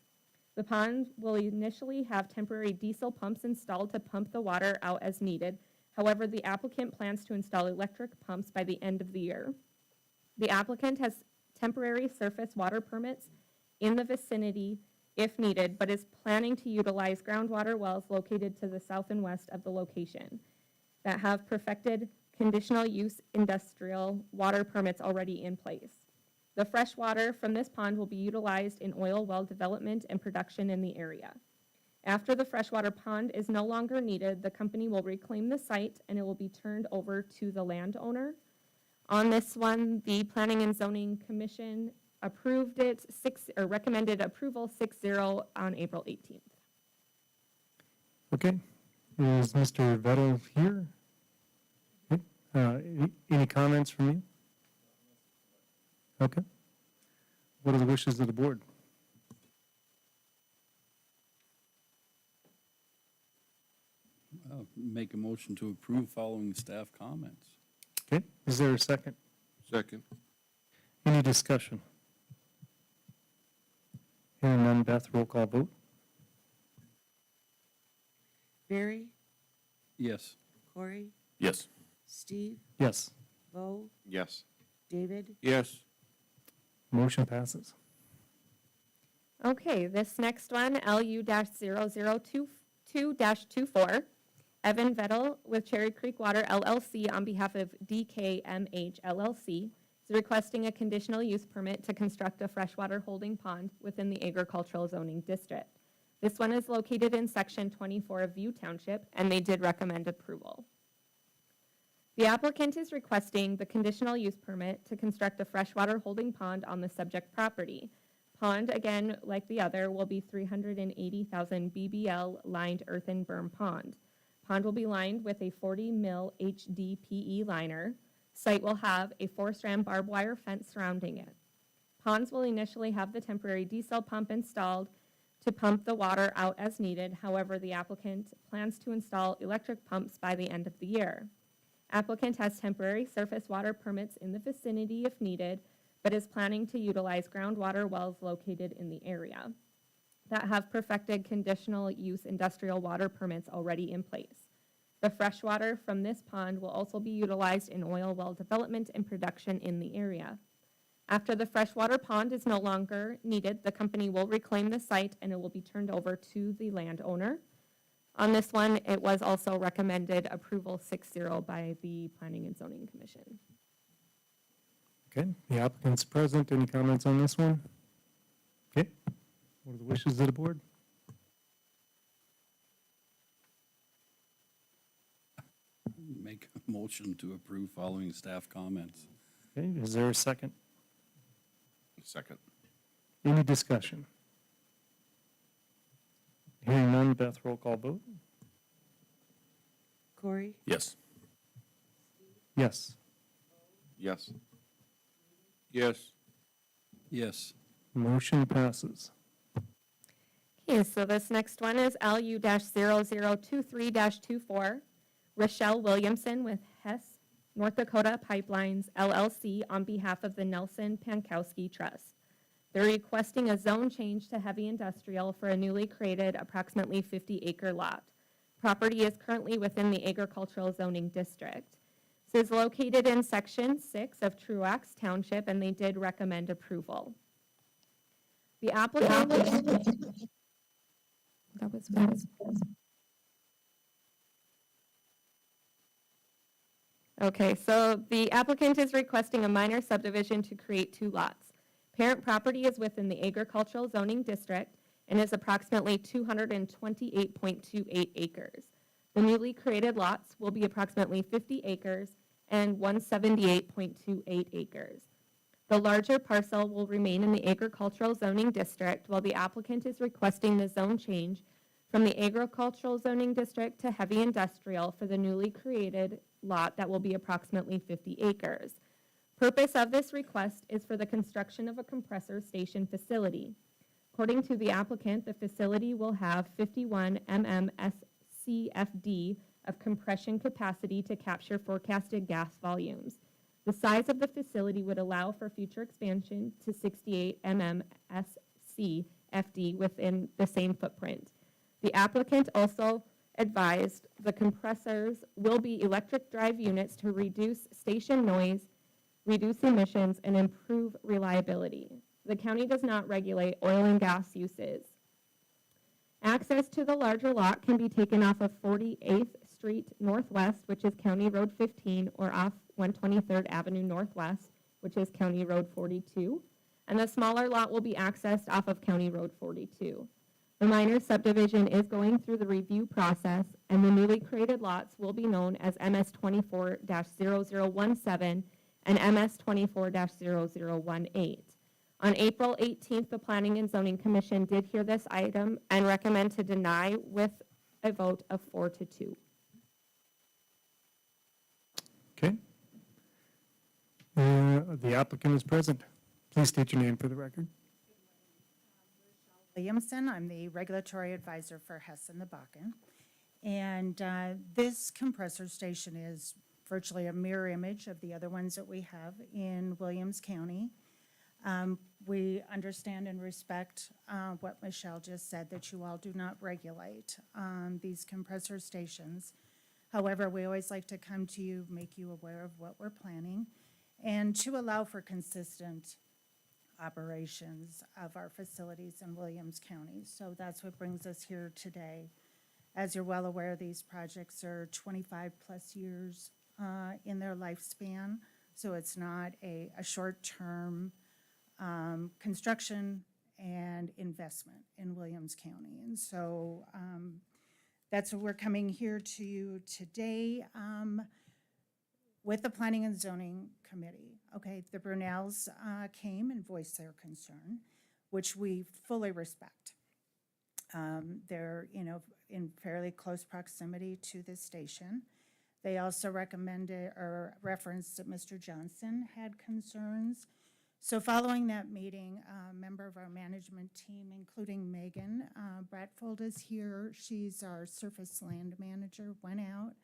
The pond will initially have temporary diesel pumps installed to pump the water out as needed. However, the applicant plans to install electric pumps by the end of the year. The applicant has temporary surface water permits in the vicinity if needed, but is planning to utilize groundwater wells located to the south and west of the location that have perfected conditional use industrial water permits already in place. The fresh water from this pond will be utilized in oil well development and production in the area. After the freshwater pond is no longer needed, the company will reclaim the site and it will be turned over to the landowner. On this one, the Planning and Zoning Commission approved it recommended approval 6-0 on April 18th. Okay, is Mr. Vettel here? Okay. Any comments from you? Okay. What are the wishes of the board? Make a motion to approve following staff comments. Okay, is there a second? Second. Any discussion? Hearing none, Beth, roll call vote. Barry, Yes. Corey, Yes. Steve, Yes, Bo, Yes. David, Yes. motion passes. Okay, this next one, LU-0022-24, Evan Vettel with Cherry Creek Water LLC on behalf of DKMH LLC is requesting a conditional use permit to construct a freshwater holding pond within the agricultural zoning district. This one is located in section 24 of View Township, and they did recommend approval. The applicant is requesting the conditional use permit to construct a freshwater holding pond on the subject property. Pond, again, like the other, will be 380,000 BBL lined earthen berm pond. Pond will be lined with a 40 mil HDPE liner. Site will have a 4-strand barbed wire fence surrounding it. Ponds will initially have the temporary desal pump installed to pump the water out as needed. However, the applicant plans to install electric pumps by the end of the year. Applicant has temporary surface water permits in the vicinity if needed, but is planning to utilize groundwater wells located in the area that have perfected conditional use industrial water permits already in place. The freshwater from this pond will also be utilized in oil well development and production in the area. After the freshwater pond is no longer needed, the company will reclaim the site and it will be turned over to the landowner. On this one, it was also recommended approval 6-0 by the Planning and Zoning Commission. Okay, the applicant's present. Any comments on this one? Okay, what are the wishes of the board? Make a motion to approve following staff comments. Okay, is there a second? Second. Any discussion? Hearing none, Beth, roll call vote? Corey, Yes. Yes. Yes. Yes. Yes. Motion passes. Okay, so this next one is LU-0023-24, Rochelle Williamson with Hess North Dakota Pipelines LLC on behalf of the Nelson Pankowski Trust. They're requesting a zone change to heavy industrial for a newly created approximately 50-acre lot. Property is currently within the agricultural zoning district. This is located in section 6 of Truax Township, and they did recommend approval. The applicant that was fast. Okay, so the applicant is requesting a minor subdivision to create 2 lots. Parent property is within the agricultural zoning district and is approximately 228.28 acres. The newly created lots will be approximately 50 acres and 178.28 acres. The larger parcel will remain in the agricultural zoning district, while the applicant is requesting the zone change from the agricultural zoning district to heavy industrial for the newly created lot that will be approximately 50 acres. Purpose of this request is for the construction of a compressor station facility. According to the applicant, the facility will have 51 mmSCFD of compression capacity to capture forecasted gas volumes. The size of the facility would allow for future expansion to 68 mmSCFD within the same footprint. The applicant also advised the compressors will be electric drive units to reduce station noise, reduce emissions, and improve reliability. The county does not regulate oil and gas uses. Access to the larger lot can be taken off of 48th Street Northwest, which is County Road 15, or off 123rd Avenue Northwest, which is County Road 42. And the smaller lot will be accessed off of County Road 42. The minor subdivision is going through the review process, and the newly created lots will be known as MS24-0017 and MS24-0018. On April 18th, the Planning and Zoning Commission did hear this item and recommend to deny with a vote of 4-2. Okay. The applicant is present. Please state your name for the record. Williamson. I'm the regulatory advisor for Hess and the Bakken. And this compressor station is virtually a mirror image of the other ones that we have in Williams County. We understand and respect what Michelle just said, that you all do not regulate these compressor stations. However, we always like to come to you, make you aware of what we're planning, and to allow for consistent operations of our facilities in Williams County. So that's what brings us here today. As you're well aware, these projects are 25-plus years in their lifespan, so it's not a short-term construction and investment in Williams County. And so that's what we're coming here to you today with the Planning and Zoning Committee. Okay, the Brunels came and voiced their concern, which we fully respect. They're, in fairly close proximity to the station. They also recommended or referenced that Mr. Johnson had concerns. So following that meeting, a member of our management team, including Megan Bradfold, is here. She's our surface land manager, went out,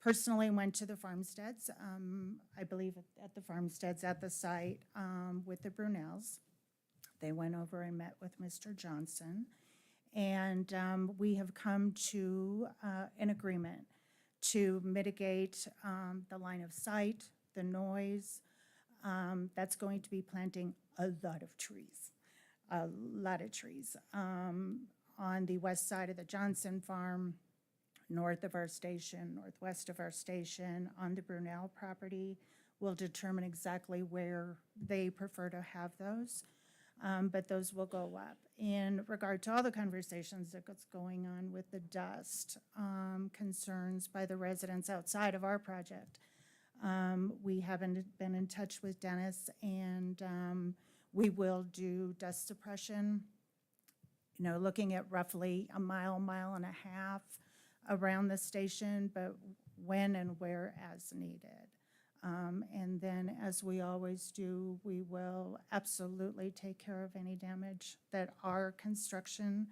personally went to the farmsteads, I believe at the farmsteads at the site with the Brunels. They went over and met with Mr. Johnson. And we have come to an agreement to mitigate the line of sight, the noise. That's going to be planting a lot of trees, on the west side of the Johnson farm, north of our station, northwest of our station, on the Brunel property. We'll determine exactly where they prefer to have those. But those will go up. In regard to all the conversations that's going on with the dust, concerns by the residents outside of our project, we haven't been in touch with Dennis, and we will do dust suppression, looking at roughly a mile and a half around the station, but when and where as needed. And then, as we always do, we will absolutely take care of any damage that our construction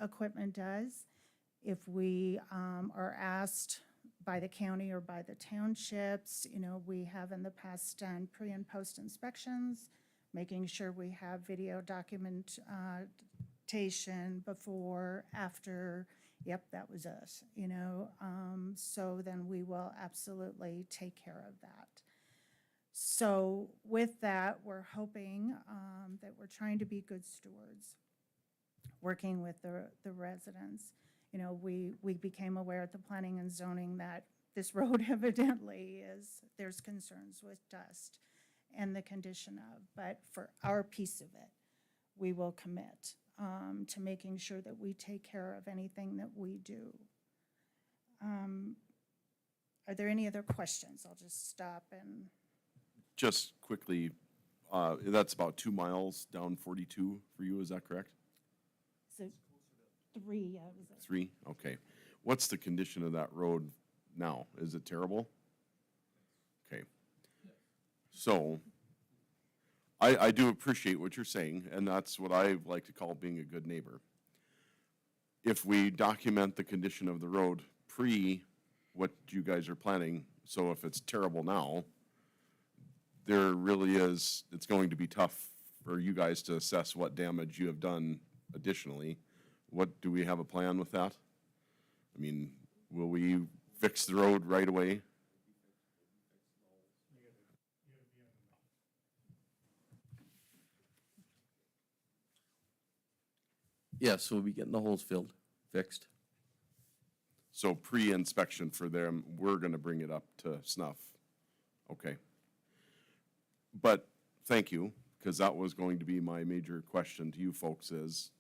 equipment does. If we are asked by the county or by the townships, we have in the past done pre and post inspections, making sure we have video documentation before, after. Yep, that was us, so then we will absolutely take care of that. So with that, we're hoping that we're trying to be good stewards, working with the residents. We became aware at the planning and zoning that this road evidently there's concerns with dust and the condition of, but for our piece of it, we will commit to making sure that we take care of anything that we do. Are there any other questions? I'll just stop and. Just quickly, that's about 2 miles down 42 for you, is that correct? So 3, yeah. 3, okay. What's the condition of that road now? Is it terrible? Okay. So, I do appreciate what you're saying, and that's what I like to call being a good neighbor. If we document the condition of the road pre what you guys are planning, so if it's terrible now, there really is, it's going to be tough for you guys to assess what damage you have done additionally. Do we have a plan with that? I mean, will we fix the road right away? Yes, we'll be getting the holes fixed. So pre-inspection for them, we're gonna bring it up to snuff. Okay. But thank you, because that was going to be my major question to you folks is,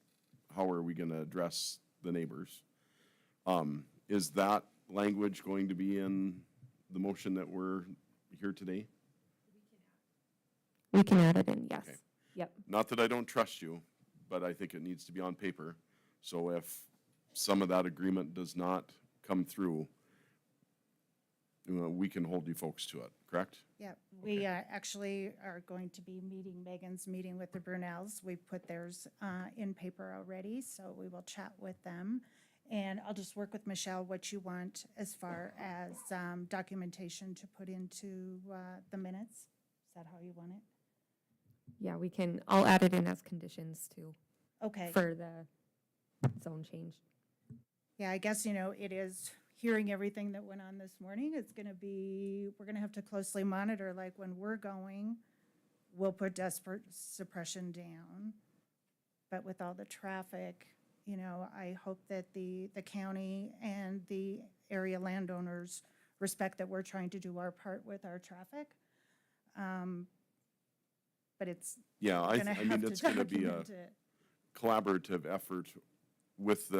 how are we gonna address the neighbors? Is that language going to be in the motion that we're here today? We can add it in, yes. Okay. Yep. Not that I don't trust you, but I think it needs to be on paper. So if some of that agreement does not come through, we can hold you folks to it, correct? Yeah, we actually are going to be Megan's meeting with the Brunels. We've put theirs in paper already, so we will chat with them. And I'll just work with Michelle what you want as far as documentation to put into the minutes. Is that how you want it? Yeah, I'll add it in as conditions too, Okay. for the zone change. Yeah, I guess, it is hearing everything that went on this morning. We're going to have to closely monitor, like when we're going, we'll put dust suppression down. But with all the traffic, you know, I hope that the county and the area landowners respect that we're trying to do our part with our traffic. But it's Yeah, gonna I mean, have to it's gonna be a document it. collaborative effort with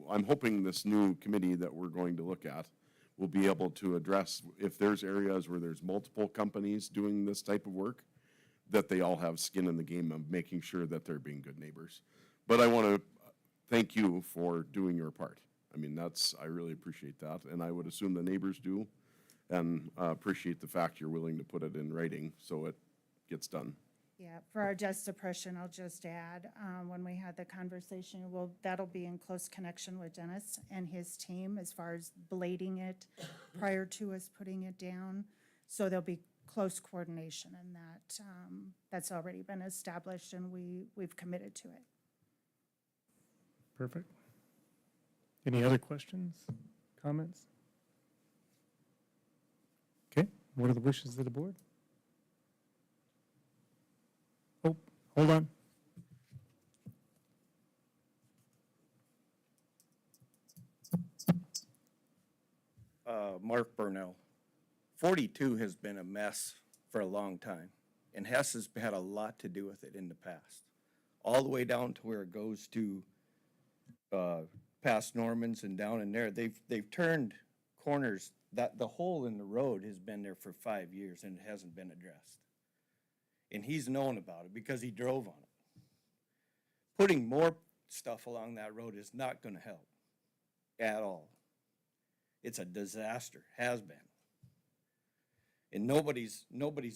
I'm hoping this new committee that we're going to look at will be able to address, if there's areas where there's multiple companies doing this type of work, that they all have skin in the game of making sure that they're being good neighbors. But I want to thank you for doing your part. I mean, I really appreciate that, and I would assume the neighbors do, and appreciate the fact you're willing to put it in writing so it gets done. Yeah, for our dust suppression, I'll just add, when we had the conversation, well, that'll be in close connection with Dennis and his team as far as blading it prior to us putting it down. So there'll be close coordination in that. That's already been established and we've committed to it. Perfect. Any other questions, comments? Okay, what are the wishes of the board? Oh, hold on. Mark Burnell. 42 has been a mess for a long time, and Hess has had a lot to do with it in the past. All the way down to where it goes to past Norman's and down in there. They've turned corners. That the hole in the road has been there for 5 years and it hasn't been addressed. And he's known about it because he drove on it. Putting more stuff along that road is not going to help at all. It's a disaster, has been. And nobody's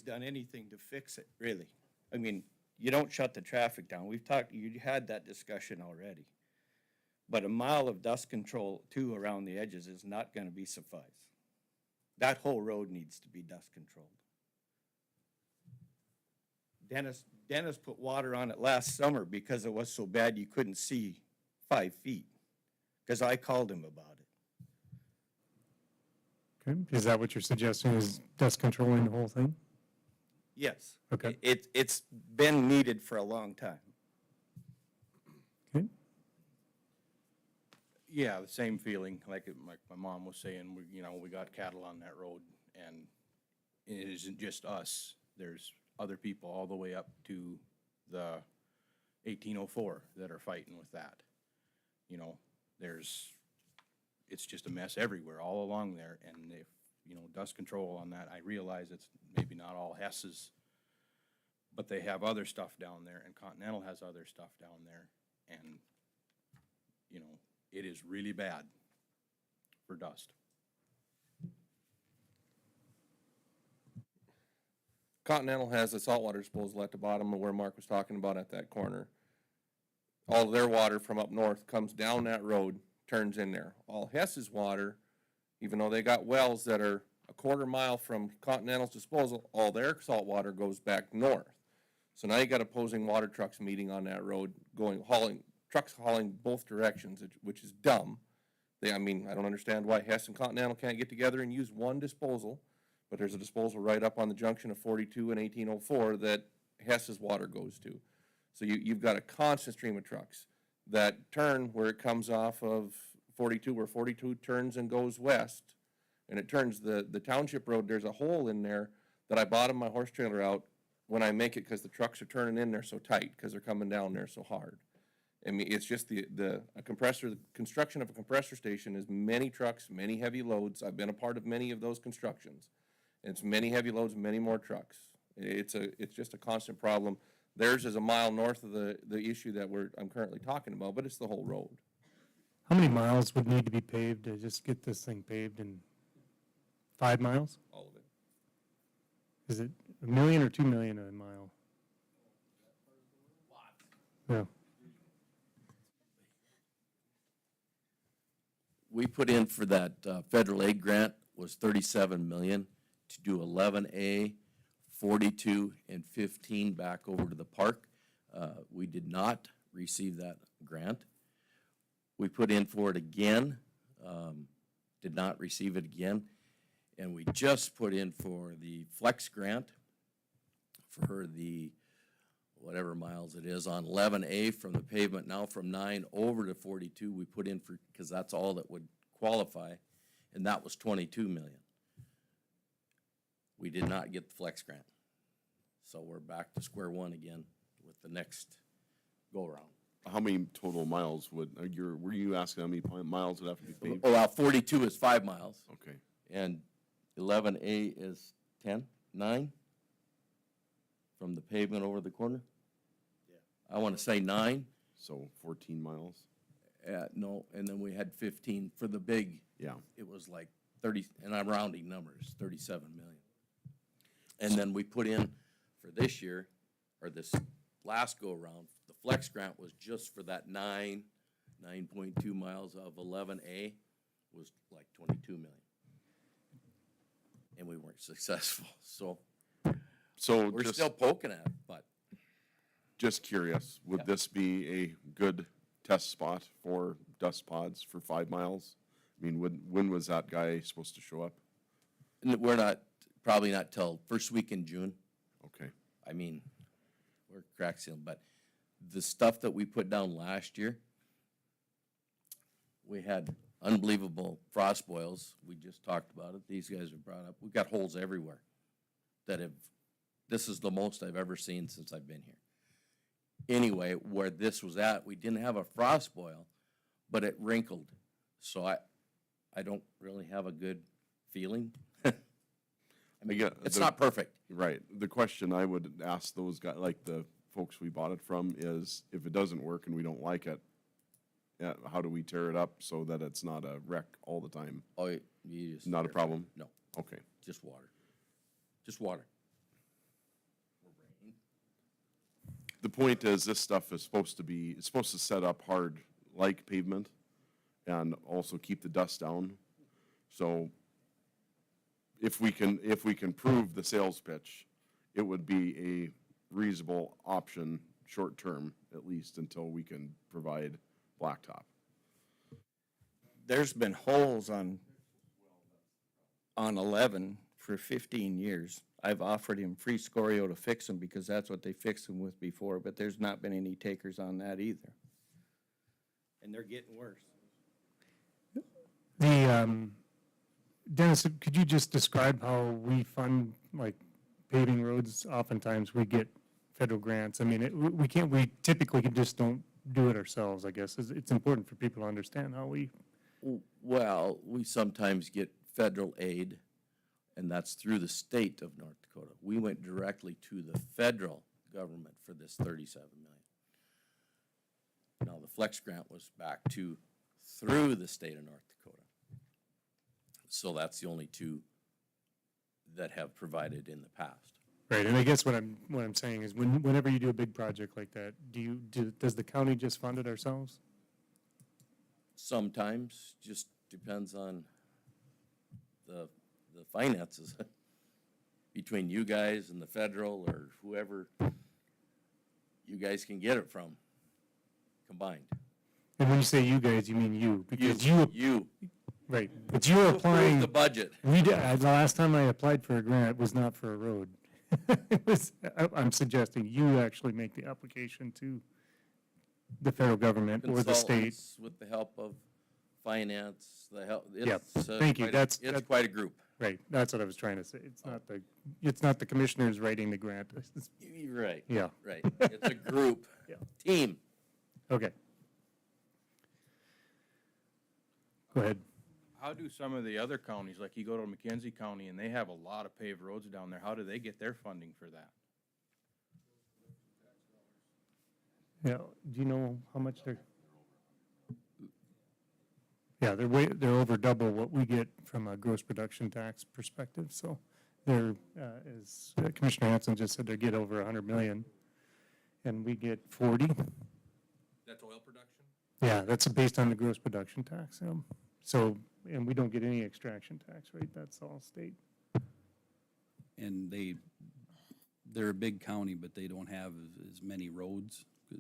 done anything to fix it, really. I mean, you don't shut the traffic down. You had that discussion already. But a mile of dust control too around the edges is not going to be suffice. That whole road needs to be dust controlled. Dennis put water on it last summer because it was so bad you couldn't see 5 feet. Because I called him about it. Okay, is that what you're suggesting, is dust controlling the whole thing? Yes. Okay. It's been needed for a long time. Okay, Yeah, the same feeling, like my mom was saying, we got cattle on that road, and it isn't just us. There's other people all the way up to the 1804 that are fighting with that. It's just a mess everywhere, all along there, and if, dust control on that, I realize it's maybe not all Hess's, but they have other stuff down there, and Continental has other stuff down there, and, it is really bad for dust. Continental has a saltwater disposal at the bottom of where Mark was talking about at that corner. All their water from up north comes down that road, turns in there. All Hess's water, even though they got wells that are a quarter mile from Continental's disposal, all their salt water goes back north. So now you got opposing water trucks meeting on that road, trucks hauling both directions, which is dumb. I don't understand why Hess and Continental can't get together and use one disposal, but there's a disposal right up on the junction of 42 and 1804 that Hess's water goes to. So you've got a constant stream of trucks that turn where it comes off of 42, where 42 turns and goes west, and it turns the township road. There's a hole in there that I bottom my horse trailer out when I make it because the trucks are turning in there so tight because they're coming down there so hard. I mean, it's just the construction of a compressor station is many trucks, many heavy loads. I've been a part of many of those constructions. It's many heavy loads, many more trucks. It's just a constant problem. Theirs is a mile north of the issue that I'm currently talking about, but it's the whole road. how many miles would need to be paved to just get this thing paved in 5 miles? All of it. Is it 1 million or 2 million a mile? Yeah. We put in for that federal aid grant was 37 million to do 11A, 42, and 15 back over to the park. We did not receive that grant. We put in for it again, did not receive it again. And we just put in for the flex grant for the, whatever miles it is, on 11A from the pavement, now from 9 over to 42, we put in for, because that's all that would qualify, and that was 22 million. We did not get the flex grant. So we're back to square one again with the next go-around. How many total miles were you asking how many miles would have to be paved? Oh, well, 42 is 5 miles, Okay, and 11A is 9? From the pavement over the corner? Yeah. I want to say 9. so 14 miles, No, and then we had 15 for the big. yeah. It was like 30, and I'm rounding numbers, 37 million. And then we put in for this year, or this last go-around, the flex grant was just for that 9.2 miles of 11A was like 22 million. And we weren't successful, so So we're just, still poking at it, but just curious, would Yeah. this be a good test spot for dust pods for 5 miles? I mean, when was that guy supposed to show up? we're not, probably not till first week in June. Okay, I mean, we're crack sealing, but the stuff that we put down last year, we had unbelievable frost boils. We just talked about it. These guys have brought up, we've got holes everywhere that have, this is the most I've ever seen since I've been here. Anyway, where this was at, we didn't have a frost boil, but it wrinkled. So I don't really have a good feeling. I mean, it's not perfect. right. The question I would ask those guys, like the folks we bought it from, is if it doesn't work and we don't like it, how do we tear it up so that it's not a wreck all the time? Oh, you just. Not a problem? No, Okay. just water. Just water. The point is, this stuff is supposed to be, it's supposed to set up hard like pavement and also keep the dust down. So if we can prove the sales pitch, it would be a reasonable option, short term, at least, until we can provide blacktop. There's been holes on 11 for 15 years. I've offered him free scorio to fix them because that's what they fixed them with before, but there's not been any takers on that either. And they're getting worse. Dennis, could you just describe how we fund, like, paving roads? Oftentimes, we get federal grants. I mean, we typically just don't do it ourselves, I guess. It's important for people to understand how we. Well, we sometimes get federal aid, and that's through the state of North Dakota. We went directly to the federal government for this 37 million. Now, the flex grant was back through the state of North Dakota. So that's the only two that have provided in the past. Right, and I guess what I'm saying is whenever you do a big project like that, does the county just fund it ourselves? Sometimes, just depends on the finances between you guys and the federal or whoever you guys can get it from combined. And when you say you guys, you mean you, because you, right, but you're Approve applying. the budget. The last time I applied for a grant, it was not for a road. I'm suggesting you actually make the application to the federal government or the state. Consultants with the help of finance, Yeah, it's, thank you. it's quite a group. Right, that's what I was trying to say. It's not the commissioners writing the grant. You're right. Yeah. Right. It's a group, Yeah. team. Okay. Go ahead. How do some of the other counties, like you go to McKenzie County and they have a lot of paved roads down there, how do they get their funding for that? Yeah, do you know how much they're? Yeah, they're over double what we get from a gross production tax perspective, so they're, as Commissioner Hanson just said, they get over 100 million, and we get 40. That's oil production? Yeah, that's based on the gross production tax, so, and we don't get any extraction tax, right? That's all state. And they're a big county, but they don't have as many roads. 'Cause,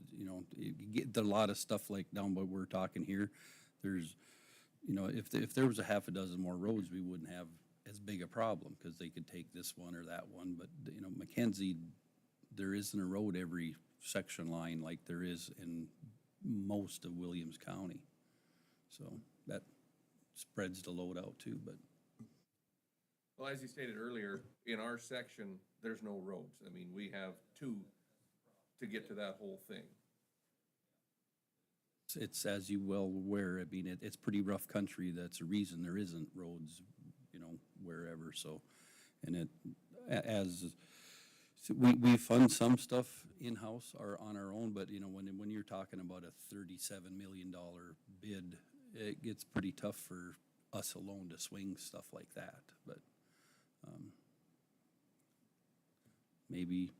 you get a lot of stuff like down by we're talking here. There's, if there was a half a dozen more roads, we wouldn't have as big a problem because they could take this one or that one. But, McKenzie there isn't a road every section line like there is in most of Williams County. So that spreads the load out too, but Well, as you stated earlier, in our section, there's no roads. I mean, we have two to get to that whole thing. it's as you well aware, I mean, it's pretty rough country. That's a reason there isn't roads, you know, wherever, so. And it, so we fund some stuff in-house or on our own, but, you know, when you're talking about a $37 million bid, it gets pretty tough for us alone to swing stuff like that, but, maybe,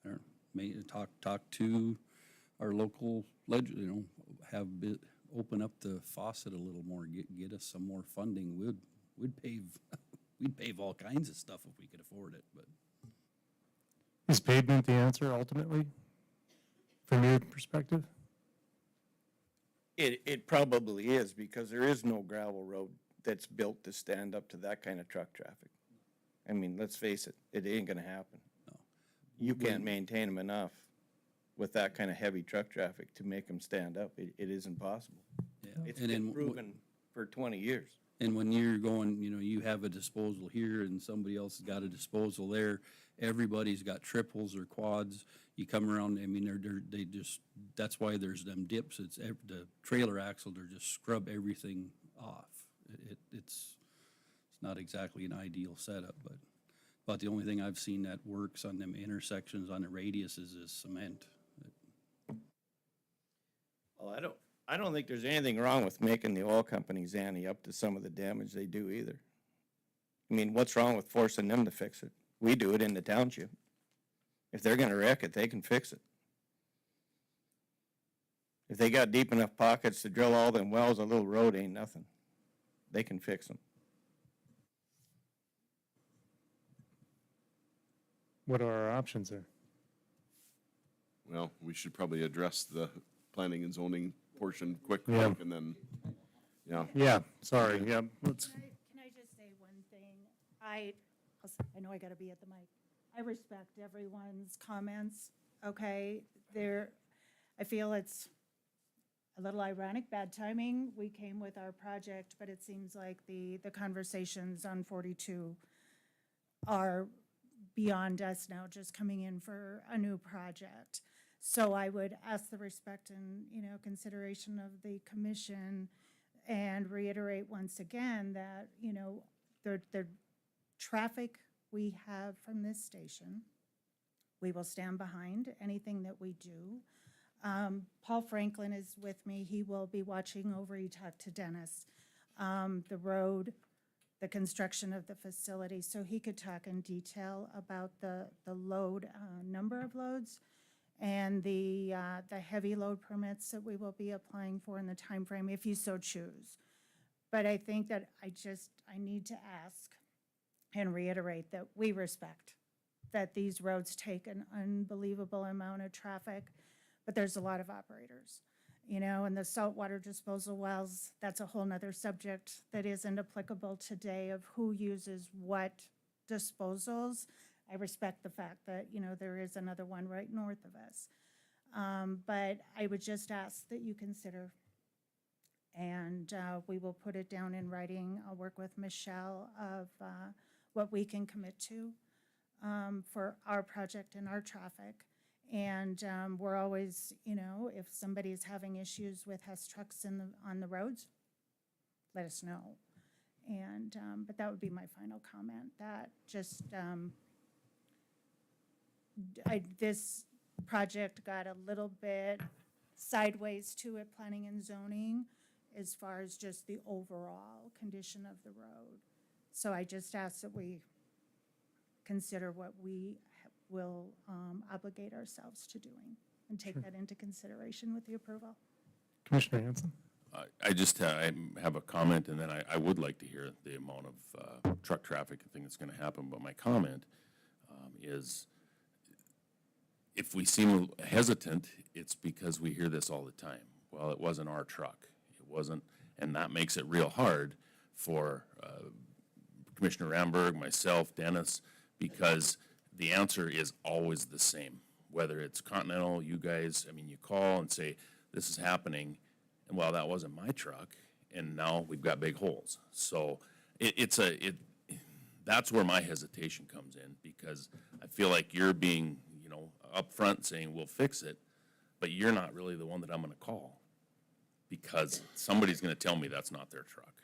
I don't know, may, talk to our local open up the faucet a little more, get us some more funding. We'd pave all kinds of stuff if we could afford it, but. Is pavement the answer ultimately, from your perspective? It probably is, because there is no gravel road that's built to stand up to that kind of truck traffic. I mean, let's face it, it ain't gonna happen. No. You can't maintain them enough with that kind of heavy truck traffic to make them stand up. It isn't possible. Yeah. It's And been then proven for 20 years. And when you're going, you know, you have a disposal here and somebody else has got a disposal there, everybody's got triples or quads. You come around, I mean, they just, that's why there's them dips. It's the trailer axle, they're just scrub everything off. It's not exactly an ideal setup, but about the only thing I've seen that works on them intersections on the radiuses is cement. Well, I don't think there's anything wrong with making the oil companies ante up to some of the damage they do either. I mean, what's wrong with forcing them to fix it? We do it in the township. If they're gonna wreck it, they can fix it. If they got deep enough pockets to drill all them wells, a little road ain't nothing. They can fix them. What are our options there? Well, we should probably address the planning and zoning portion quick, Yeah. and then, yeah. Yeah, sorry, yeah, let's, Can I just say one thing? I know I gotta be at the mic. I respect everyone's comments, okay? I feel it's a little ironic, bad timing. We came with our project, but it seems like the conversations on 42 are beyond us now, just coming in for a new project. So I would ask the respect and, you know, consideration of the commission and reiterate once again that, you know, the traffic we have from this station, we will stand behind anything that we do. Paul Franklin is with me. He will be watching over, he talked to Dennis, the road, the construction of the facility, so he could talk in detail about the load, number of loads, and the heavy load permits that we will be applying for in the timeframe, if you so choose. But I think that I need to ask and reiterate that we respect that these roads take an unbelievable amount of traffic, but there's a lot of operators, you know, and the saltwater disposal wells, that's a whole nother subject that isn't applicable today of who uses what disposals. I respect the fact that, you know, there is another one right north of us. But I would just ask that you consider, and we will put it down in writing. I'll work with Michelle of what we can commit to for our project and our traffic. And we're always, you know, if somebody's having issues with Hess trucks on the roads, let us know. And, but that would be my final comment, that just, this project got a little bit sideways to it, planning and zoning, as far as just the overall condition of the road. So I just ask that we consider what we will obligate ourselves to doing and take that into consideration with the approval. Commissioner Hanson? I just I have a comment, and then I would like to hear the amount of truck traffic and thing that's going to happen. But my comment is, if we seem hesitant, it's because we hear this all the time. Well, it wasn't our truck. It wasn't, and that makes it real hard for Commissioner Ramberg, myself, Dennis, because the answer is always the same. Whether it's Continental, you guys, I mean, you call and say, this is happening, and well, that wasn't my truck, and now we've got big holes. So that's where my hesitation comes in, because I feel like you're being, upfront saying, we'll fix it, but you're not really the one that I'm gonna call, because somebody's gonna tell me that's not their truck.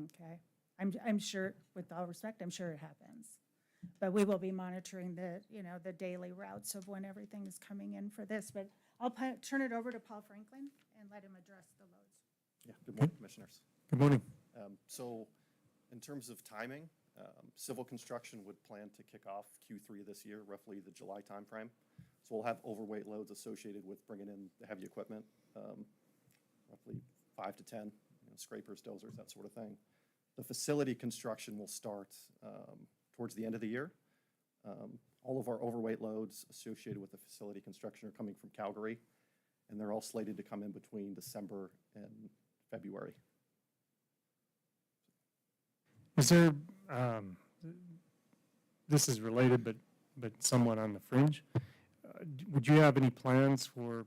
Okay. I'm sure, with all respect, I'm sure it happens. But we will be monitoring the daily routes of when everything is coming in for this. But I'll turn it over to Paul Franklin and let him address the loads. Yeah, good morning, Commissioners. Good morning. So in terms of timing, civil construction would plan to kick off Q3 this year, roughly the July timeframe. So we'll have overweight loads associated with bringing in the heavy equipment, roughly 5 to 10, scrapers, dozers, that sort of thing. The facility construction will start towards the end of the year. All of our overweight loads associated with the facility construction are coming from Calgary, and they're all slated to come in between December and February. Is there, this is related, but somewhat on the fringe. Would you have any plans for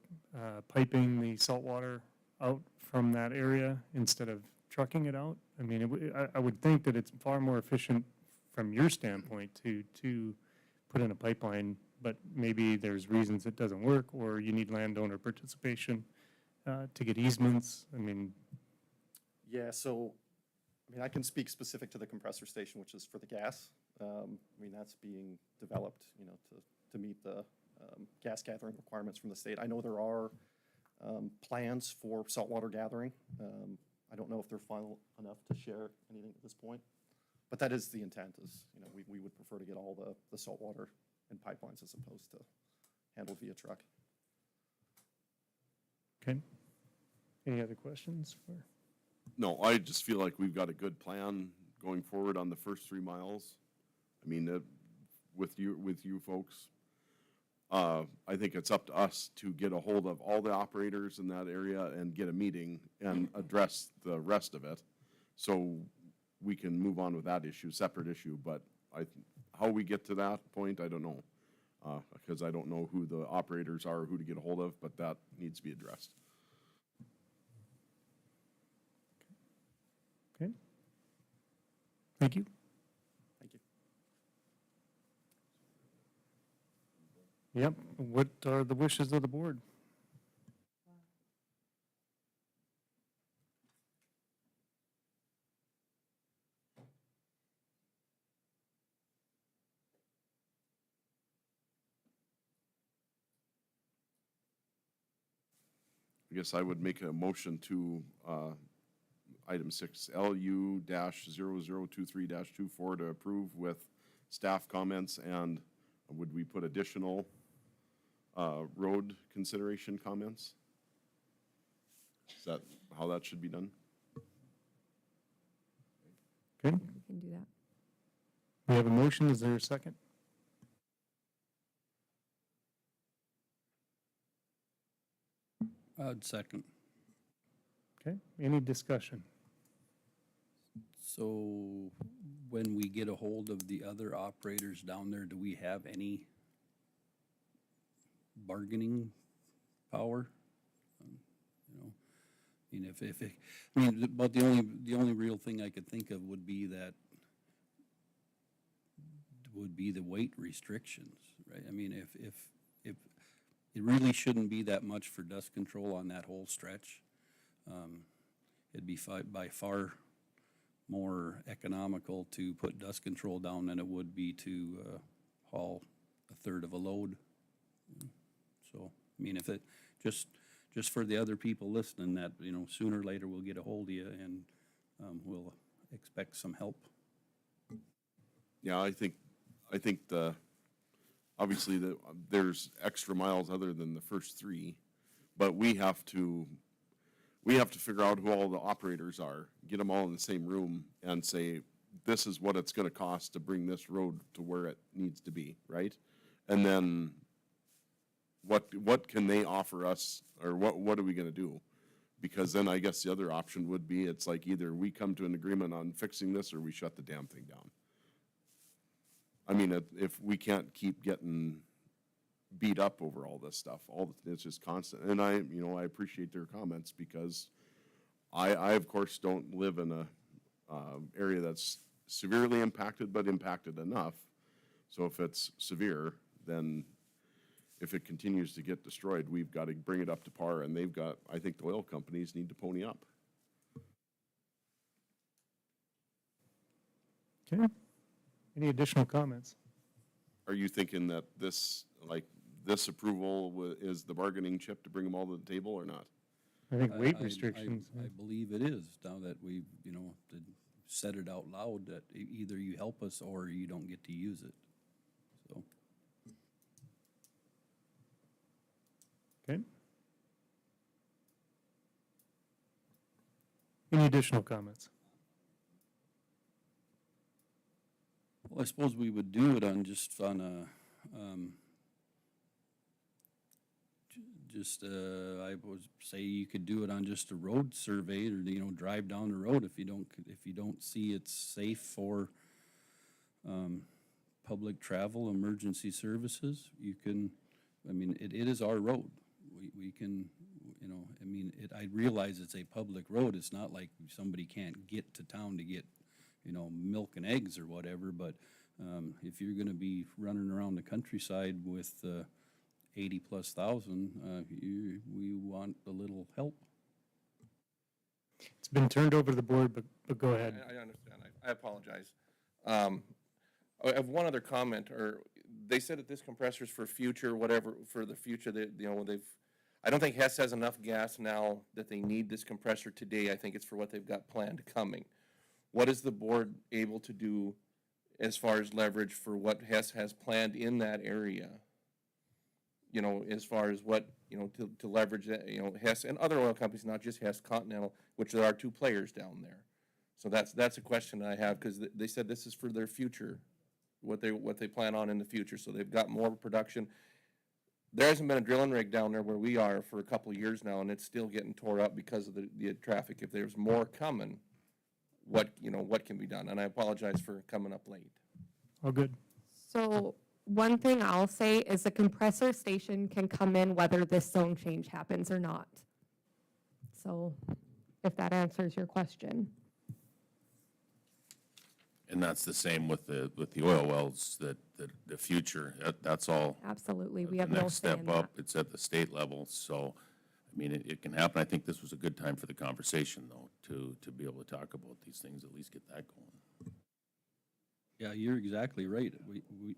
piping the saltwater out from that area instead of trucking it out? I mean, I would think that it's far more efficient from your standpoint to put in a pipeline, but maybe there's reasons it doesn't work, or you need landowner participation to get easements. I mean, Yeah, so, I can speak specific to the compressor station, which is for the gas. That's being developed, to meet the gas gathering requirements from the state. I know there are plans for saltwater gathering. I don't know if they're final enough to share anything at this point, but that is the intent, is, we would prefer to get all the saltwater in pipelines as opposed to handled via truck. okay. Any other questions for? No, I just feel like we've got a good plan going forward on the first 3 miles. With you folks. I think it's up to us to get a hold of all the operators in that area and get a meeting and address the rest of it. So we can move on with that issue, separate issue, but how we get to that point, I don't know. Because I don't know who the operators are, who to get a hold of, but that needs to be addressed. Okay. Thank you. Thank you. Yep. What are the wishes of the board? I guess I would make a motion to item 6, LU-0023-24 to approve with staff comments, and would we put additional road consideration comments? Is that how that should be done? Okay. We can do that. We have a motion. Is there a second? I'd second. Okay. Any discussion? So when we get a hold of the other operators down there, do we have any bargaining power? But the only real thing I could think of would be the weight restrictions, right? If it really shouldn't be that much for dust control on that whole stretch. It'd be by far more economical to put dust control down than it would be to haul a third of a load. So, if it, just for the other people listening, that, sooner or later we'll get a hold of you and we'll expect some help. Yeah, I think obviously there's extra miles other than the first 3, but we have to figure out who all the operators are, get them all in the same room and say, this is what it's gonna cost to bring this road to where it needs to be, right? And then what can they offer us, or what are we gonna do? Because then I guess the other option would be, it's like either we come to an agreement on fixing this or we shut the damn thing down. I mean, if we can't keep getting beat up over all this stuff, it's just constant. And I appreciate their comments because I of course don't live in a area that's severely impacted, but impacted enough. So if it's severe, then if it continues to get destroyed, we've got to bring it up to par, and I think the oil companies need to pony up. Okay. Any additional comments? Are you thinking that this approval is the bargaining chip to bring them all to the table or not? I think weight I restrictions. believe it is, now that we've, said it out loud, that either you help us or you don't get to use it, so. Okay. Any additional comments? Well, I suppose we would do it on just on a, I would say you could do it on just a road survey or, drive down the road if you don't see it's safe for, public travel, emergency services, you can, it is our road. We can, I realize it's a public road. It's not like somebody can't get to town to get, milk and eggs or whatever, but if you're gonna be running around the countryside with 80+ thousand, we want a little help. It's been turned over to the board, but go ahead. I understand. I apologize. I have one other comment, or they said that this compressor's for future, whatever, for the future, that, I don't think Hess has enough gas now that they need this compressor today. I think it's for what they've got planned coming. What is the board able to do as far as leverage for what Hess has planned in that area? As far as what, to leverage that, Hess and other oil companies, not just Hess, Continental, which there are two players down there. So that's a question I have, because they said this is for their future, what they plan on in the future. So they've got more production. There hasn't been a drilling rig down there where we are for a couple of years now, and it's still getting tore up because of the traffic. If there's more coming, what can be done? And I apologize for coming up late. All good. So one thing I'll say is the compressor station can come in whether this zone change happens or not. So if that answers your question. And that's the same with the oil wells, that the future, that's all. Absolutely, we the have no next say in step that. up, it's at the state level, so, it can happen. I think this was a good time for the conversation, though, to be able to talk about these things, at least get that going. Yeah, you're exactly right. We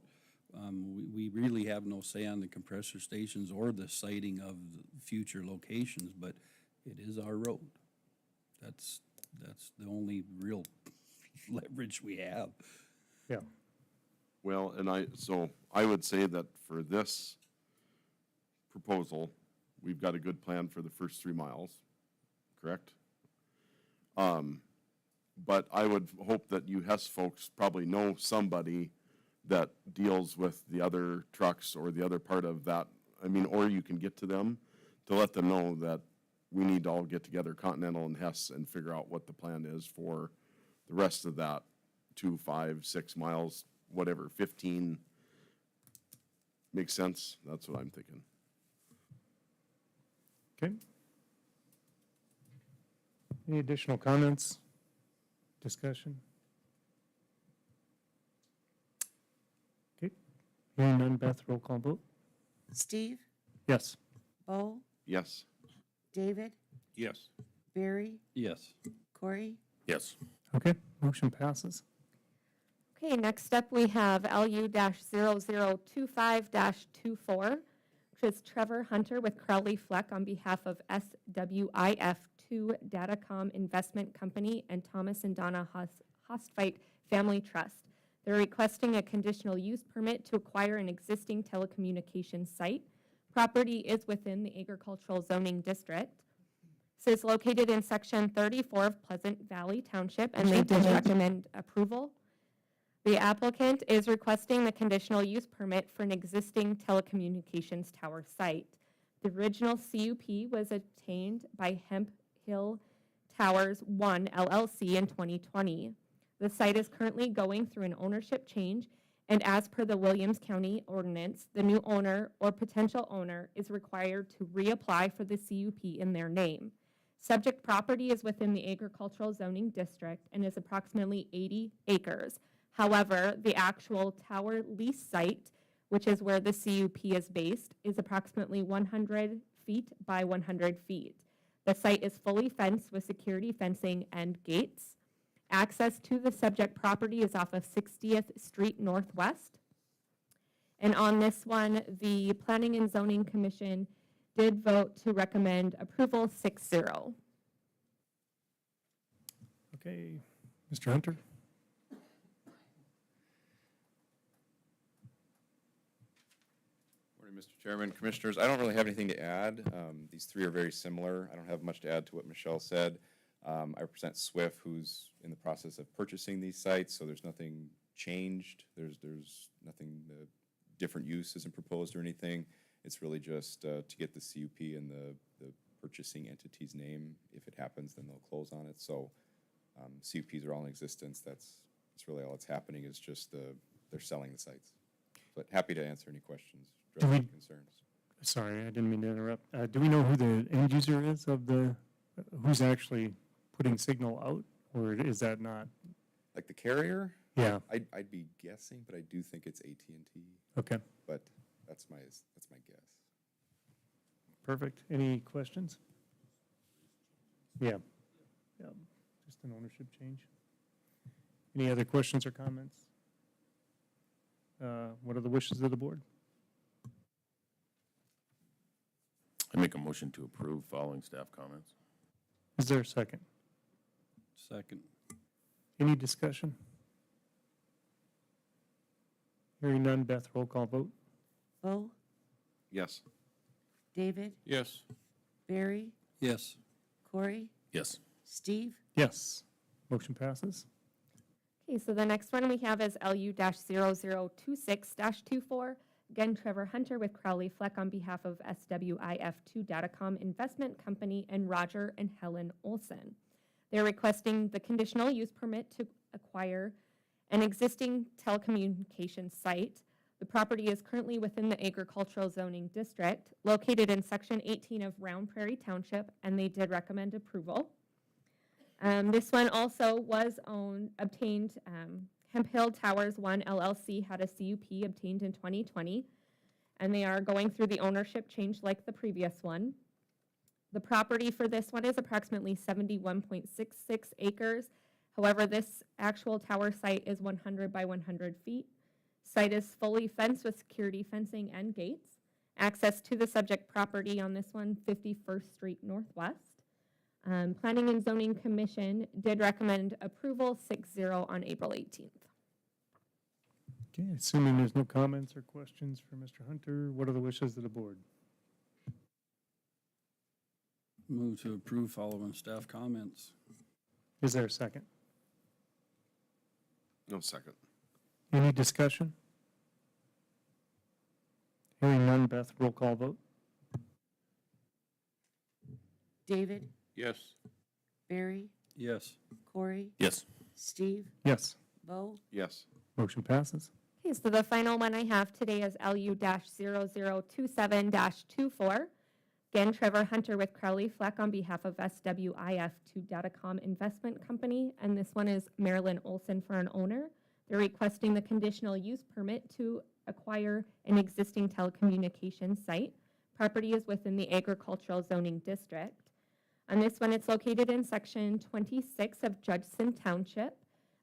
really have no say on the compressor stations or the siting of the future locations, but it is our road. That's the only real leverage we have. Yeah. Well, and I would say that for this proposal, we've got a good plan for the first 3 miles, correct? But I would hope that you Hess folks probably know somebody that deals with the other trucks or the other part of that. Or you can get to them to let them know that we need to all get together, Continental and Hess, and figure out what the plan is for the rest of that 2, 5, 6 miles, whatever, 15. Makes sense? That's what I'm thinking. Okay. Any additional comments? Discussion? Okay. Hearing none, Beth, roll call vote. Steve, Yes. Bo, Yes. David, Yes. Barry, Yes. Corey, Yes. Okay, motion passes. Okay, next up we have LU-0025-24, which is Trevor Hunter with Crowley Fleck on behalf of SWIF2 Datacom Investment Company and Thomas and Donna Hostfite Family Trust. They're requesting a conditional use permit to acquire an existing telecommunications site. Property is within the agricultural zoning district. This is located in section 34 of Pleasant Valley Township, and they did recommend approval. The applicant is requesting the conditional use permit for an existing telecommunications tower site. The original CUP was obtained by Hemp Hill Towers 1 LLC in 2020. The site is currently going through an ownership change, And as per the Williams County ordinance, the new owner or potential owner is required to reapply for the CUP in their name. Subject property is within the agricultural zoning district and is approximately 80 acres. However, the actual tower lease site, which is where the CUP is based, is approximately 100 feet by 100 feet. The site is fully fenced with security fencing and gates. Access to the subject property is off of 60th Street Northwest. And on this one, the Planning and Zoning Commission did vote to recommend approval 6-0. Okay, Mr. Hunter? Morning, Mr. Chairman, Commissioners. I don't really have anything to add. These three are very similar. I don't have much to add to what Michelle said. I represent SWIFT, who's in the process of purchasing these sites, so there's nothing changed. There's nothing, different use isn't proposed or anything. It's really just to get the CUP in the purchasing entity's name. If it happens, then they'll close on it. So CUPs are all in existence. That's really all that's happening is just they're selling the sites. But happy to answer any questions, address any concerns. Sorry, I didn't mean to interrupt. Do we know who the end user is of who's actually putting signal out, or is that not? Like the carrier? Yeah. I'd be guessing, but I do think it's AT&T. Okay, But that's my guess. perfect. Any questions? Yeah. Yeah, just an ownership change. Any other questions or comments? What are the wishes of the board? I make a motion to approve following staff comments. Is there a second? Second. Any discussion? Hearing none, Beth, roll call vote. Bo, Yes. David, Yes. Barry, Yes. Corey, Yes. Steve, Yes. Motion passes. Okay, so the next one we have is LU-0026-24. Again, Trevor Hunter with Crowley Fleck on behalf of SWIF2 Datacom Investment Company and Roger and Helen Olson. They're requesting the conditional use permit to acquire an existing telecommunications site. The property is currently within the agricultural zoning district, located in Section 18 of Round Prairie Township, and they did recommend approval. This one also was obtained, Hemp Hill Towers 1 LLC had a CUP obtained in 2020, and they are going through the ownership change like the previous one. The property for this one is approximately 71.66 acres. However, this actual tower site is 100 by 100 feet. Site is fully fenced with security fencing and gates. Access to the subject property on this one, 51st Street Northwest. Planning and Zoning Commission did recommend approval 6-0 on April 18th. Okay, assuming there's no comments or questions for Mr. Hunter, what are the wishes of the board? Move to approve following staff comments. Is there a second? No, second. Any discussion? Hearing none, Beth, roll call vote. David, Yes. Barry, Yes. Corey, Yes. Steve, Yes. Bo, Yes. Motion passes. Okay, so the final one I have today is LU-0027-24. Again, Trevor Hunter with Crowley Fleck on behalf of SWIF2 Datacom Investment Company, and this one is Marilyn Olson for an owner. They're requesting the conditional use permit to acquire an existing telecommunications site. Property is within the agricultural zoning district. On this one, it's located in section 26 of Judson Township.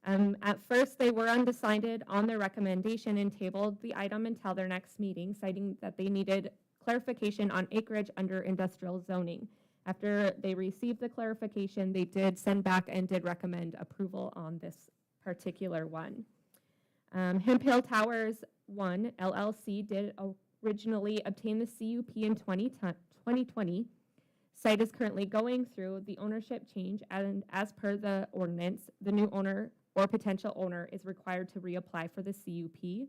At first, they were undecided on their recommendation and tabled the item until their next meeting, citing that they needed clarification on acreage under industrial zoning. After they received the clarification, they did send back and did recommend approval on this particular one. Hemp Hill Towers 1 LLC did originally obtain the CUP in 2020. Site is currently going through the ownership change, and as per the ordinance, the new owner or potential owner is required to reapply for the CUP.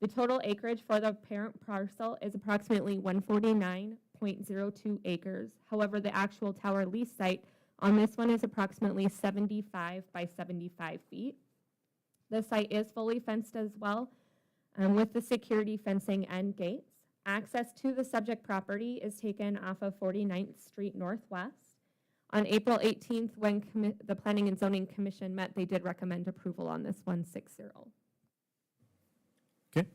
The total acreage for the parent parcel is approximately 149.02 acres. However, the actual tower lease site on this one is approximately 75 by 75 feet. The site is fully fenced as well with the security fencing and gates. Access to the subject property is taken off of 49th Street Northwest. On April 18th, when the Planning and Zoning Commission met, they did recommend approval on this 160. Okay.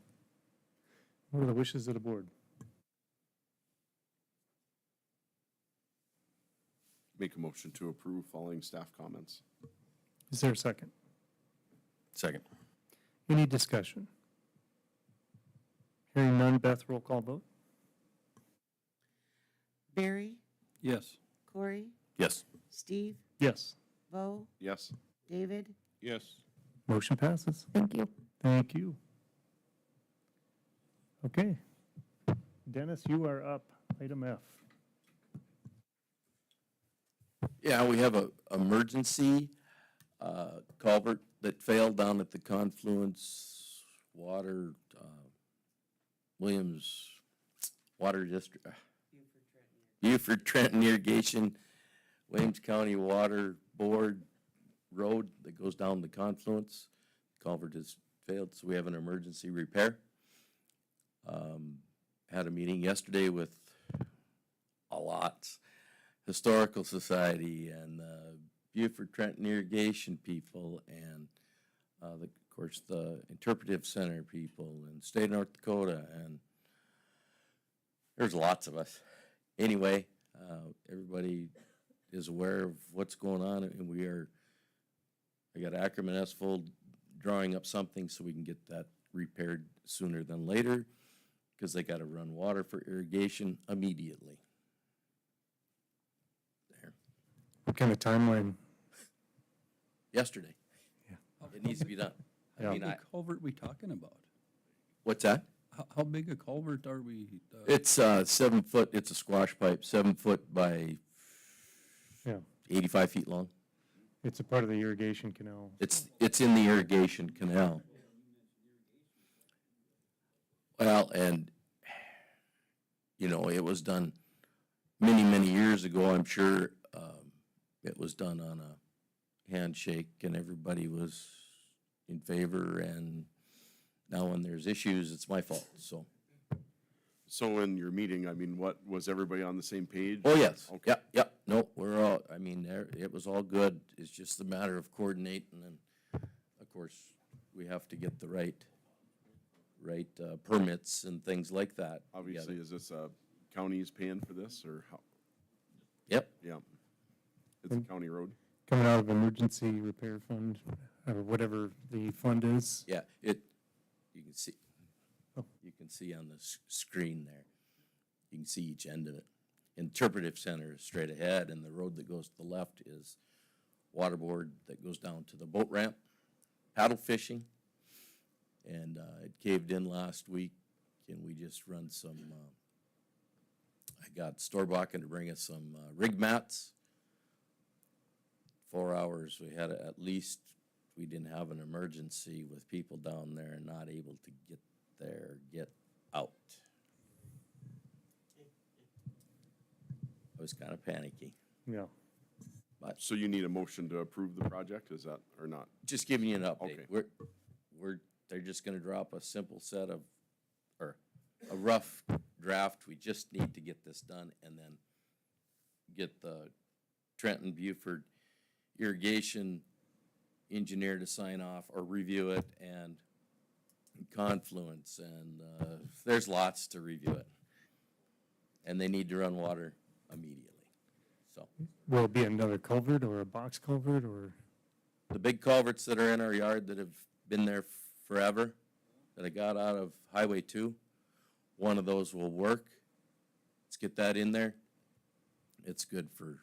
What are the wishes of the board? Make a motion to approve following staff comments. Is there a second? Second. Any discussion? Hearing none, Beth, roll call vote. Barry, Yes. Corey, Yes. Steve, Yes. Bo, Yes. David, Yes. Motion passes. Thank you. Thank you. Okay. Dennis, you are up. Item F. Yeah, we have a emergency culvert that failed down at the Confluence Water, Williams Water District. Buford Trenton Irrigation, Williams County Water Board Road that goes down the Confluence. Culvert has failed, so we have an emergency repair. Had a meeting yesterday with a lot. Historical Society and Buford Trenton Irrigation people and, of course, the Interpretive Center people and State of North Dakota, and there's lots of us. Anyway, everybody is aware of what's going on, and I got Ackerman Asphalt drawing up something so we can get that repaired sooner than later, because they got to run water for irrigation immediately. What kind of timeline? Yesterday. Yeah. It needs to be done. Yeah. I mean, How big culvert we talking about? what's that? How big a culvert are we? It's 7 foot, it's a squash pipe, 7 foot by Yeah. 85 feet long. It's a part of the irrigation canal. It's in the irrigation canal. Well, and, it was done many, many years ago, I'm sure. It was done on a handshake and everybody was in favor, and now when there's issues, it's my fault, so. So in your meeting, I mean, was everybody on the same page? Oh, yes. Okay. Yep. No, we're all, it was all good. It's just a matter of coordinating, and of course, we have to get the right permits and things like that. Obviously, together. is this, county's paying for this, or how? Yep. Yeah. It's a county road? Coming out of emergency repair fund, or whatever the fund is. Yeah, you can see, you can see on the screen there. You can see each end of it. Interpretive Center is straight ahead, and the road that goes to the left is Waterboard that goes down to the boat ramp, paddle fishing. And it caved in last week, and we just run some, I got Storbakken to bring us some rig mats. 4 hours, we had at least, we didn't have an emergency with people down there and not able to get there, get out. I was kind of panicky, Yeah. but So you need a motion to approve the project, is that, or not? just giving you an update. Okay. They're just gonna drop a simple set of, or a rough draft. We just need to get this done and then get the Trenton Buford irrigation engineer to sign off or review it, and Confluence, and there's lots to review it. And they need to run water immediately, so. Will it be another culvert or a box culvert or? The big culverts that are in our yard that have been there forever, that I got out of Highway 2, one of those will work. Let's get that in there. It's good for,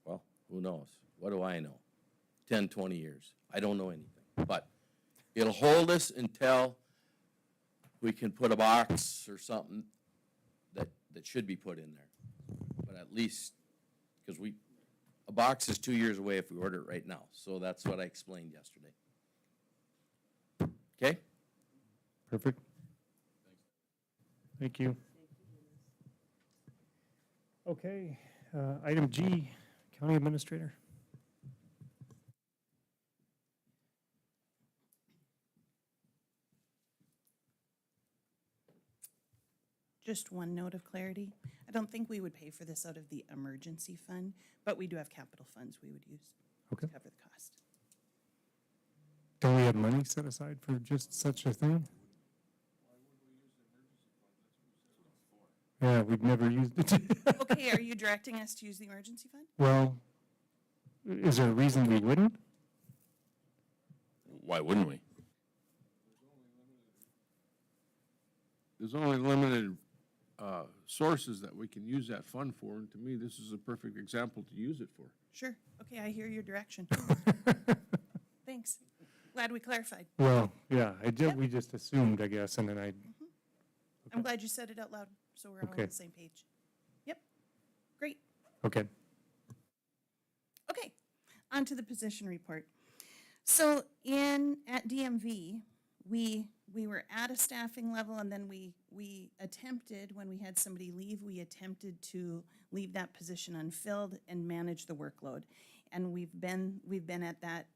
well, who knows? What do I know? 10, 20 years. I don't know anything. But it'll hold us until we can put a box or something that should be put in there. But at least, because a box is 2 years away if we order it right now. So that's what I explained yesterday. Okay? Perfect. Thank you. Okay, item G, County Administrator. Just one note of clarity. I don't think we would pay for this out of the emergency fund, but we do have capital funds we would use Okay. to cover the cost. Do we have money set aside for just such a thing? Yeah, we've never used it. Okay, are you directing us to use the emergency fund? Well, is there a reason we wouldn't? Why wouldn't we? There's only limited sources that we can use that fund for, and to me, this is a perfect example to use it for. Sure. Okay, I hear your direction. Thanks. Glad we clarified. Well, yeah, we just assumed, I guess, and then I'm glad you said it out loud, so we're all on Okay. the same page. Yep. Great. okay. Okay, on to the position report. So at DMV, we were at a staffing level, and then we attempted, when we had somebody leave, we attempted to leave that position unfilled and manage the workload. And we've been at that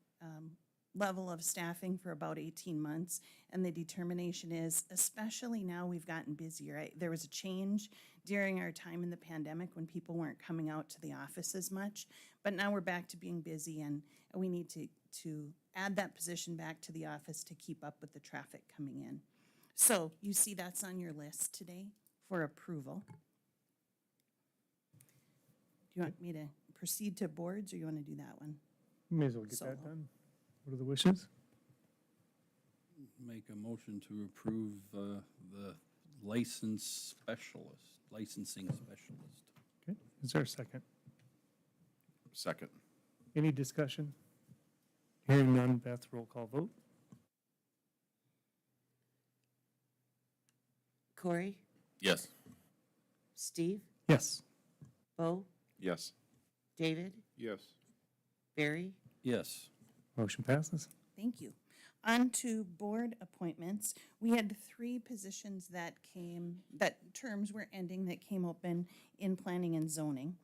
level of staffing for about 18 months, and the determination is, especially now we've gotten busier. There was a change during our time in the pandemic when people weren't coming out to the office as much, but now we're back to being busy, and we need to add that position back to the office to keep up with the traffic coming in. So you see that's on your list today for approval. Do you want me to proceed to boards, or you want to do that one? May as well get Solo. that done. What are the wishes? Make a motion to approve the licensing specialist. Okay, is there a second? Second. Any discussion? Hearing none, Beth, roll call vote. Corey, Yes. Steve, Yes. Bo, Yes. David, Yes. Barry, Yes. Motion passes. Thank you. On to board appointments. We had 3 positions that terms were ending that came open in planning and zoning.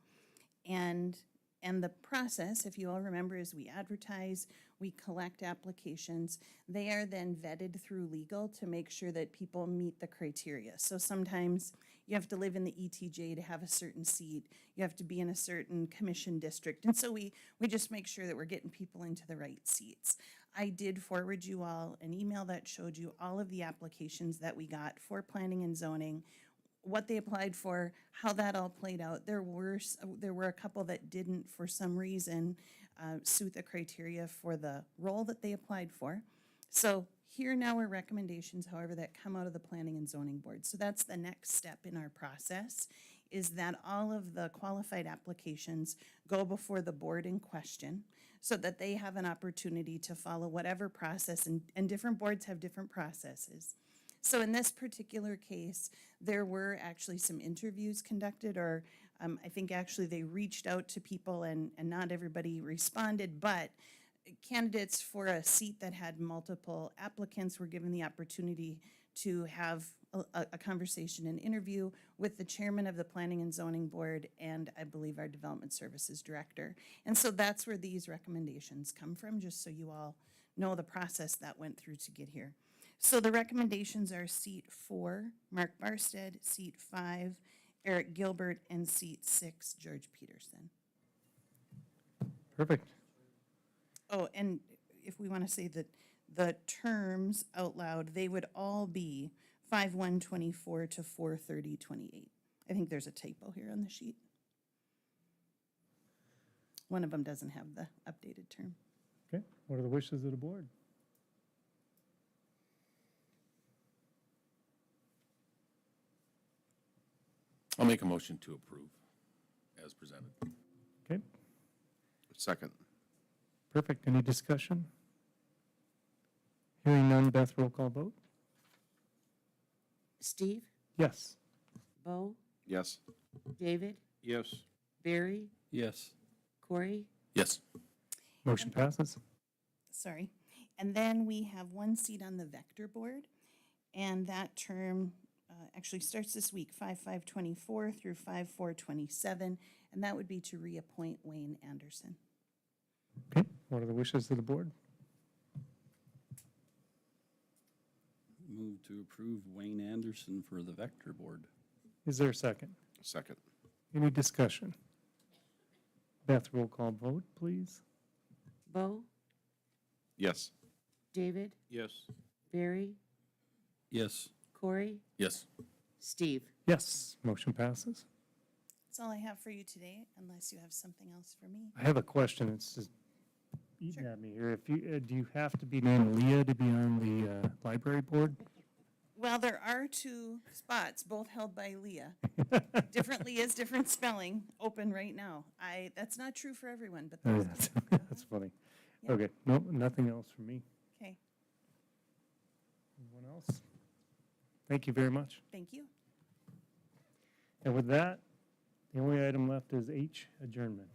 And the process, if you all remember, is we advertise, we collect applications. They are then vetted through legal to make sure that people meet the criteria. So sometimes you have to live in the ETJ to have a certain seat. You have to be in a certain commission district. And so we just make sure that we're getting people into the right seats. I did forward you all an email that showed you all of the applications that we got for planning and zoning, what they applied for, how that all played out. There were a couple that didn't, for some reason, suit the criteria for the role that they applied for. So here now are recommendations, however, that come out of the Planning and Zoning Board. So that's the next step in our process, is that all of the qualified applications go before the board in question so that they have an opportunity to follow whatever process, and different boards have different processes. So in this particular case, there were actually some interviews conducted, or I think actually they reached out to people and not everybody responded, but candidates for a seat that had multiple applicants were given the opportunity to have a conversation and interview with the chairman of the Planning and Zoning Board and I believe our Development Services Director. And so that's where these recommendations come from, just so you all know the process that went through to get here. So the recommendations are seat 4, Mark Barstead, seat 5, Eric Gilbert, and seat 6, George Peterson. Perfect. Oh, and if we want to say that the terms out loud, they would all be 5/1/24 to 4/30/28. I think there's a typo here on the sheet. One of them doesn't have the updated term. Okay, what are the wishes of the board? I'll make a motion to approve as presented. Okay, Second. perfect. Any discussion? Hearing none, Beth, roll call vote. Steve, Yes. Bo, Yes. David, Yes. Barry, Yes. Corey, Yes. Motion passes. Sorry. And then we have 1 seat on the Vector Board, and that term actually starts this week, 5/5/24 through 5/4/27, and that would be to reappoint Wayne Anderson. Okay, what are the wishes of the board? Move to approve Wayne Anderson for the Vector Board. Is there a second? Second. Any discussion? Beth, roll call vote, please. Bo, Yes. David, Yes. Barry, Yes. Corey, Yes. Steve. Yes, motion passes. That's all I have for you today, unless you have something else for me. I have a question. It's just eating at me here. If you, do you have to be named Leah to be on the library board? Well, there are two spots, both held by Leah. Different Leahs, different spelling, open right now. That's not true for everyone, but Oh, there's, That's funny. Yeah. Okay, nope, nothing else from me. okay, Anyone else? Thank you very much. thank you. And with that, the only item left is H, adjournment.